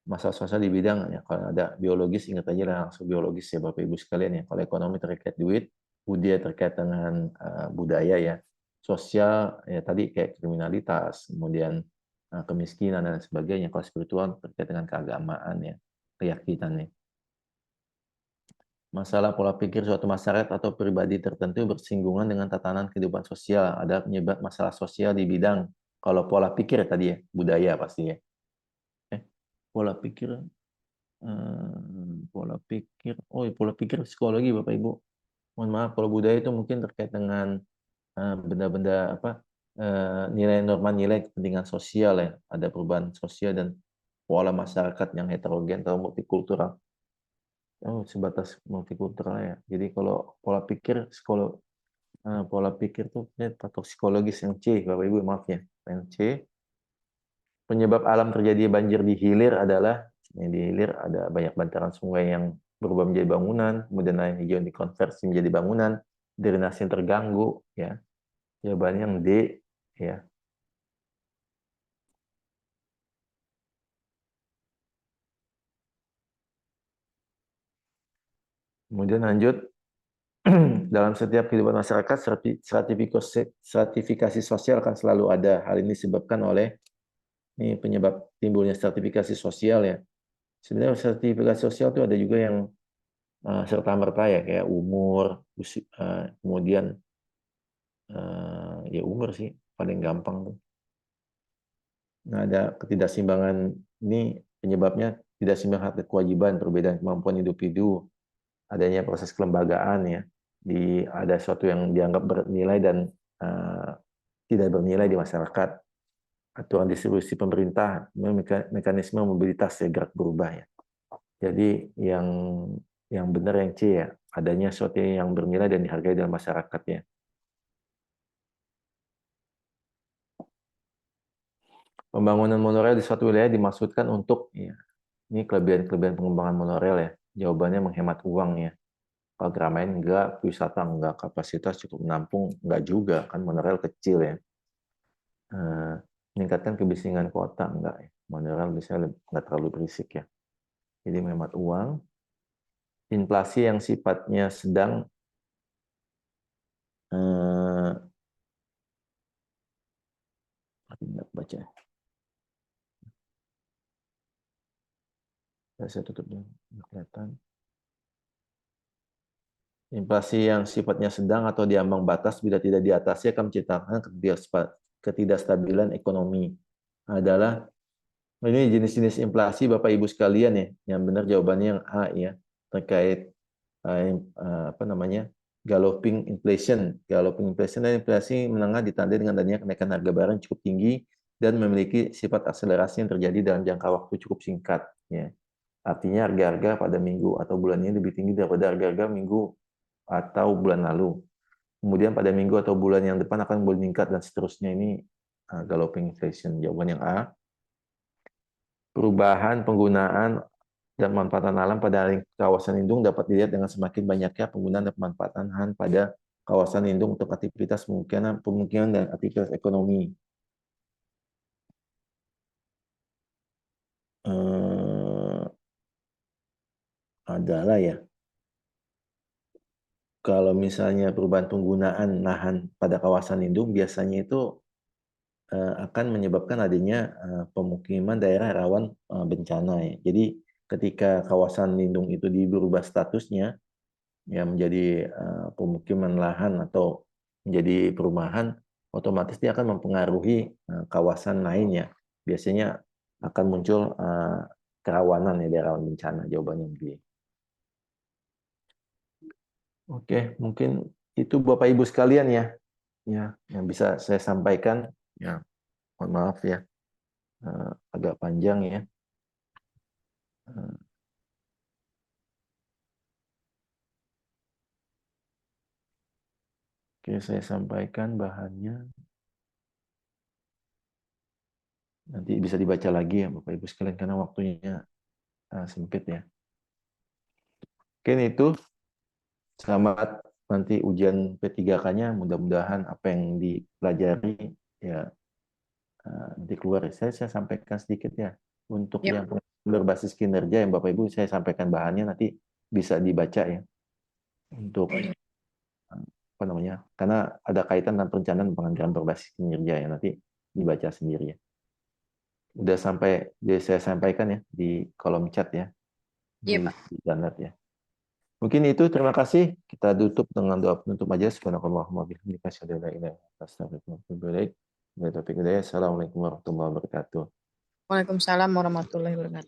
masalah sosial di bidang ya kalau ada biologis ingat aja lah langsung biologis ya Bapak Ibu sekalian ya. Kalau ekonomi terkait duit, budaya terkait dengan budaya ya. Sosial ya tadi kayak kriminalitas, kemudian kemiskinan dan sebagainya. Kalau spiritual terkait dengan keagamaan ya, keyakinan ya. Masalah pola pikir suatu masyarakat atau pribadi tertentu bersinggungan dengan tatanan kehidupan sosial. Ada penyebab masalah sosial di bidang, kalau pola pikir tadi ya, budaya pastinya. Pola pikir, pola pikir psikologi Bapak Ibu. Mohon maaf, kalau budaya itu mungkin terkait dengan benda-benda nilai norma nilai kepentingan sosial ya. Ada perubahan sosial dan pola masyarakat yang heterogen atau multikultural. Sebatas multikultural ya. Jadi kalau pola pikir tuh patok psikologis yang C, Bapak Ibu maaf ya. Yang C. Penyebab alam terjadi banjir di hilir adalah di hilir ada banyak bantaran sungai yang berubah menjadi bangunan, kemudian lahan hijau yang dikonversi menjadi bangunan, drainase yang terganggu, ya. Jawabannya yang D, ya. Kemudian lanjut, dalam setiap kehidupan masyarakat, stratifikasi sosial akan selalu ada. Hal ini disebabkan oleh ini penyebab timbulnya stratifikasi sosial, ya. Sebenarnya stratifikasi sosial itu ada juga yang serta merta, ya, kayak umur, kemudian ya umur sih paling gampang tuh. Nah, ada ketidakseimbangan ini penyebabnya tidak seimbang hak dan kewajiban, perbedaan kemampuan individu, adanya proses kelembagaan, ya. Ada sesuatu yang dianggap bernilai dan tidak bernilai di masyarakat, aturan distribusi pemerintah, mekanisme mobilitas ya gerak berubah, ya. Jadi yang benar yang C, ya, adanya sesuatu yang bernilai dan dihargai dalam masyarakat, ya. Pembangunan monorail di suatu wilayah dimaksudkan untuk, ya, ini kelebihan-kelebihan pengembangan monorail, ya. Jawabannya menghemat uang, ya. Kalau keramaian enggak, wisata enggak, kapasitas cukup menampung enggak juga, kan monorail kecil, ya. Meningkatkan kebisingan kota enggak, ya. Monorail biasanya enggak terlalu berisik, ya. Jadi menghemat uang. Inflasi yang sifatnya sedang baca. Saya tutup dulu, kelihatan. Inflasi yang sifatnya sedang atau di ambang batas bila tidak diatasi akan menciptakan ketidakstabilan ekonomi. Adalah ini jenis-jenis inflasi Bapak Ibu sekalian, ya. Yang benar jawabannya yang A, ya. Terkait apa namanya? Galloping inflation. Galloping inflation adalah inflasi menengah ditandai dengan adanya kenaikan harga barang cukup tinggi dan memiliki sifat akselerasi yang terjadi dalam jangka waktu cukup singkat, ya. Artinya harga-harga pada minggu atau bulan ini lebih tinggi daripada harga-harga minggu atau bulan lalu. Kemudian pada minggu atau bulan yang depan akan meningkat dan seterusnya. Ini galloping inflation. Jawaban yang A. Perubahan penggunaan dan pemanfaatan alam pada kawasan lindung dapat dilihat dengan semakin banyaknya penggunaan dan pemanfaatan lahan pada kawasan lindung untuk aktivitas pemukiman dan aktivitas ekonomi. Adalah, ya, kalau misalnya perubahan penggunaan lahan pada kawasan lindung biasanya itu akan menyebabkan adanya pemukiman daerah rawan bencana, ya. Jadi ketika kawasan lindung itu berubah statusnya, ya, menjadi pemukiman lahan atau menjadi perumahan, otomatis dia akan mempengaruhi kawasan lainnya. Biasanya akan muncul kerawanan, ya, daerah rawan bencana. Jawabannya B. Oke, mungkin itu Bapak Ibu sekalian, ya, yang bisa saya sampaikan. Ya, mohon maaf, ya, agak panjang, ya. Oke, saya sampaikan bahannya. Nanti bisa dibaca lagi, ya, Bapak Ibu sekalian, karena waktunya sempit, ya. Oke, itu. Selamat nanti ujian P3K-nya. Mudah-mudahan apa yang dipelajari, ya, nanti keluar. Saya sampaikan sedikit, ya. Untuk yang berbasis kinerja yang Bapak Ibu, saya sampaikan bahannya nanti bisa dibaca, ya. Untuk apa namanya? Karena ada kaitan dengan perencanaan penganggaran berbasis kinerja, ya, nanti dibaca sendiri, ya. Udah saya sampaikan, ya, di kolom chat, ya. Iya, Pak. Di download, ya. Mungkin itu, terima kasih. Kita tutup dengan doa penutup majelis. Assalamualaikum warahmatullahi wabarakatuh. Waalaikumsalam warahmatullahi wabarakatuh.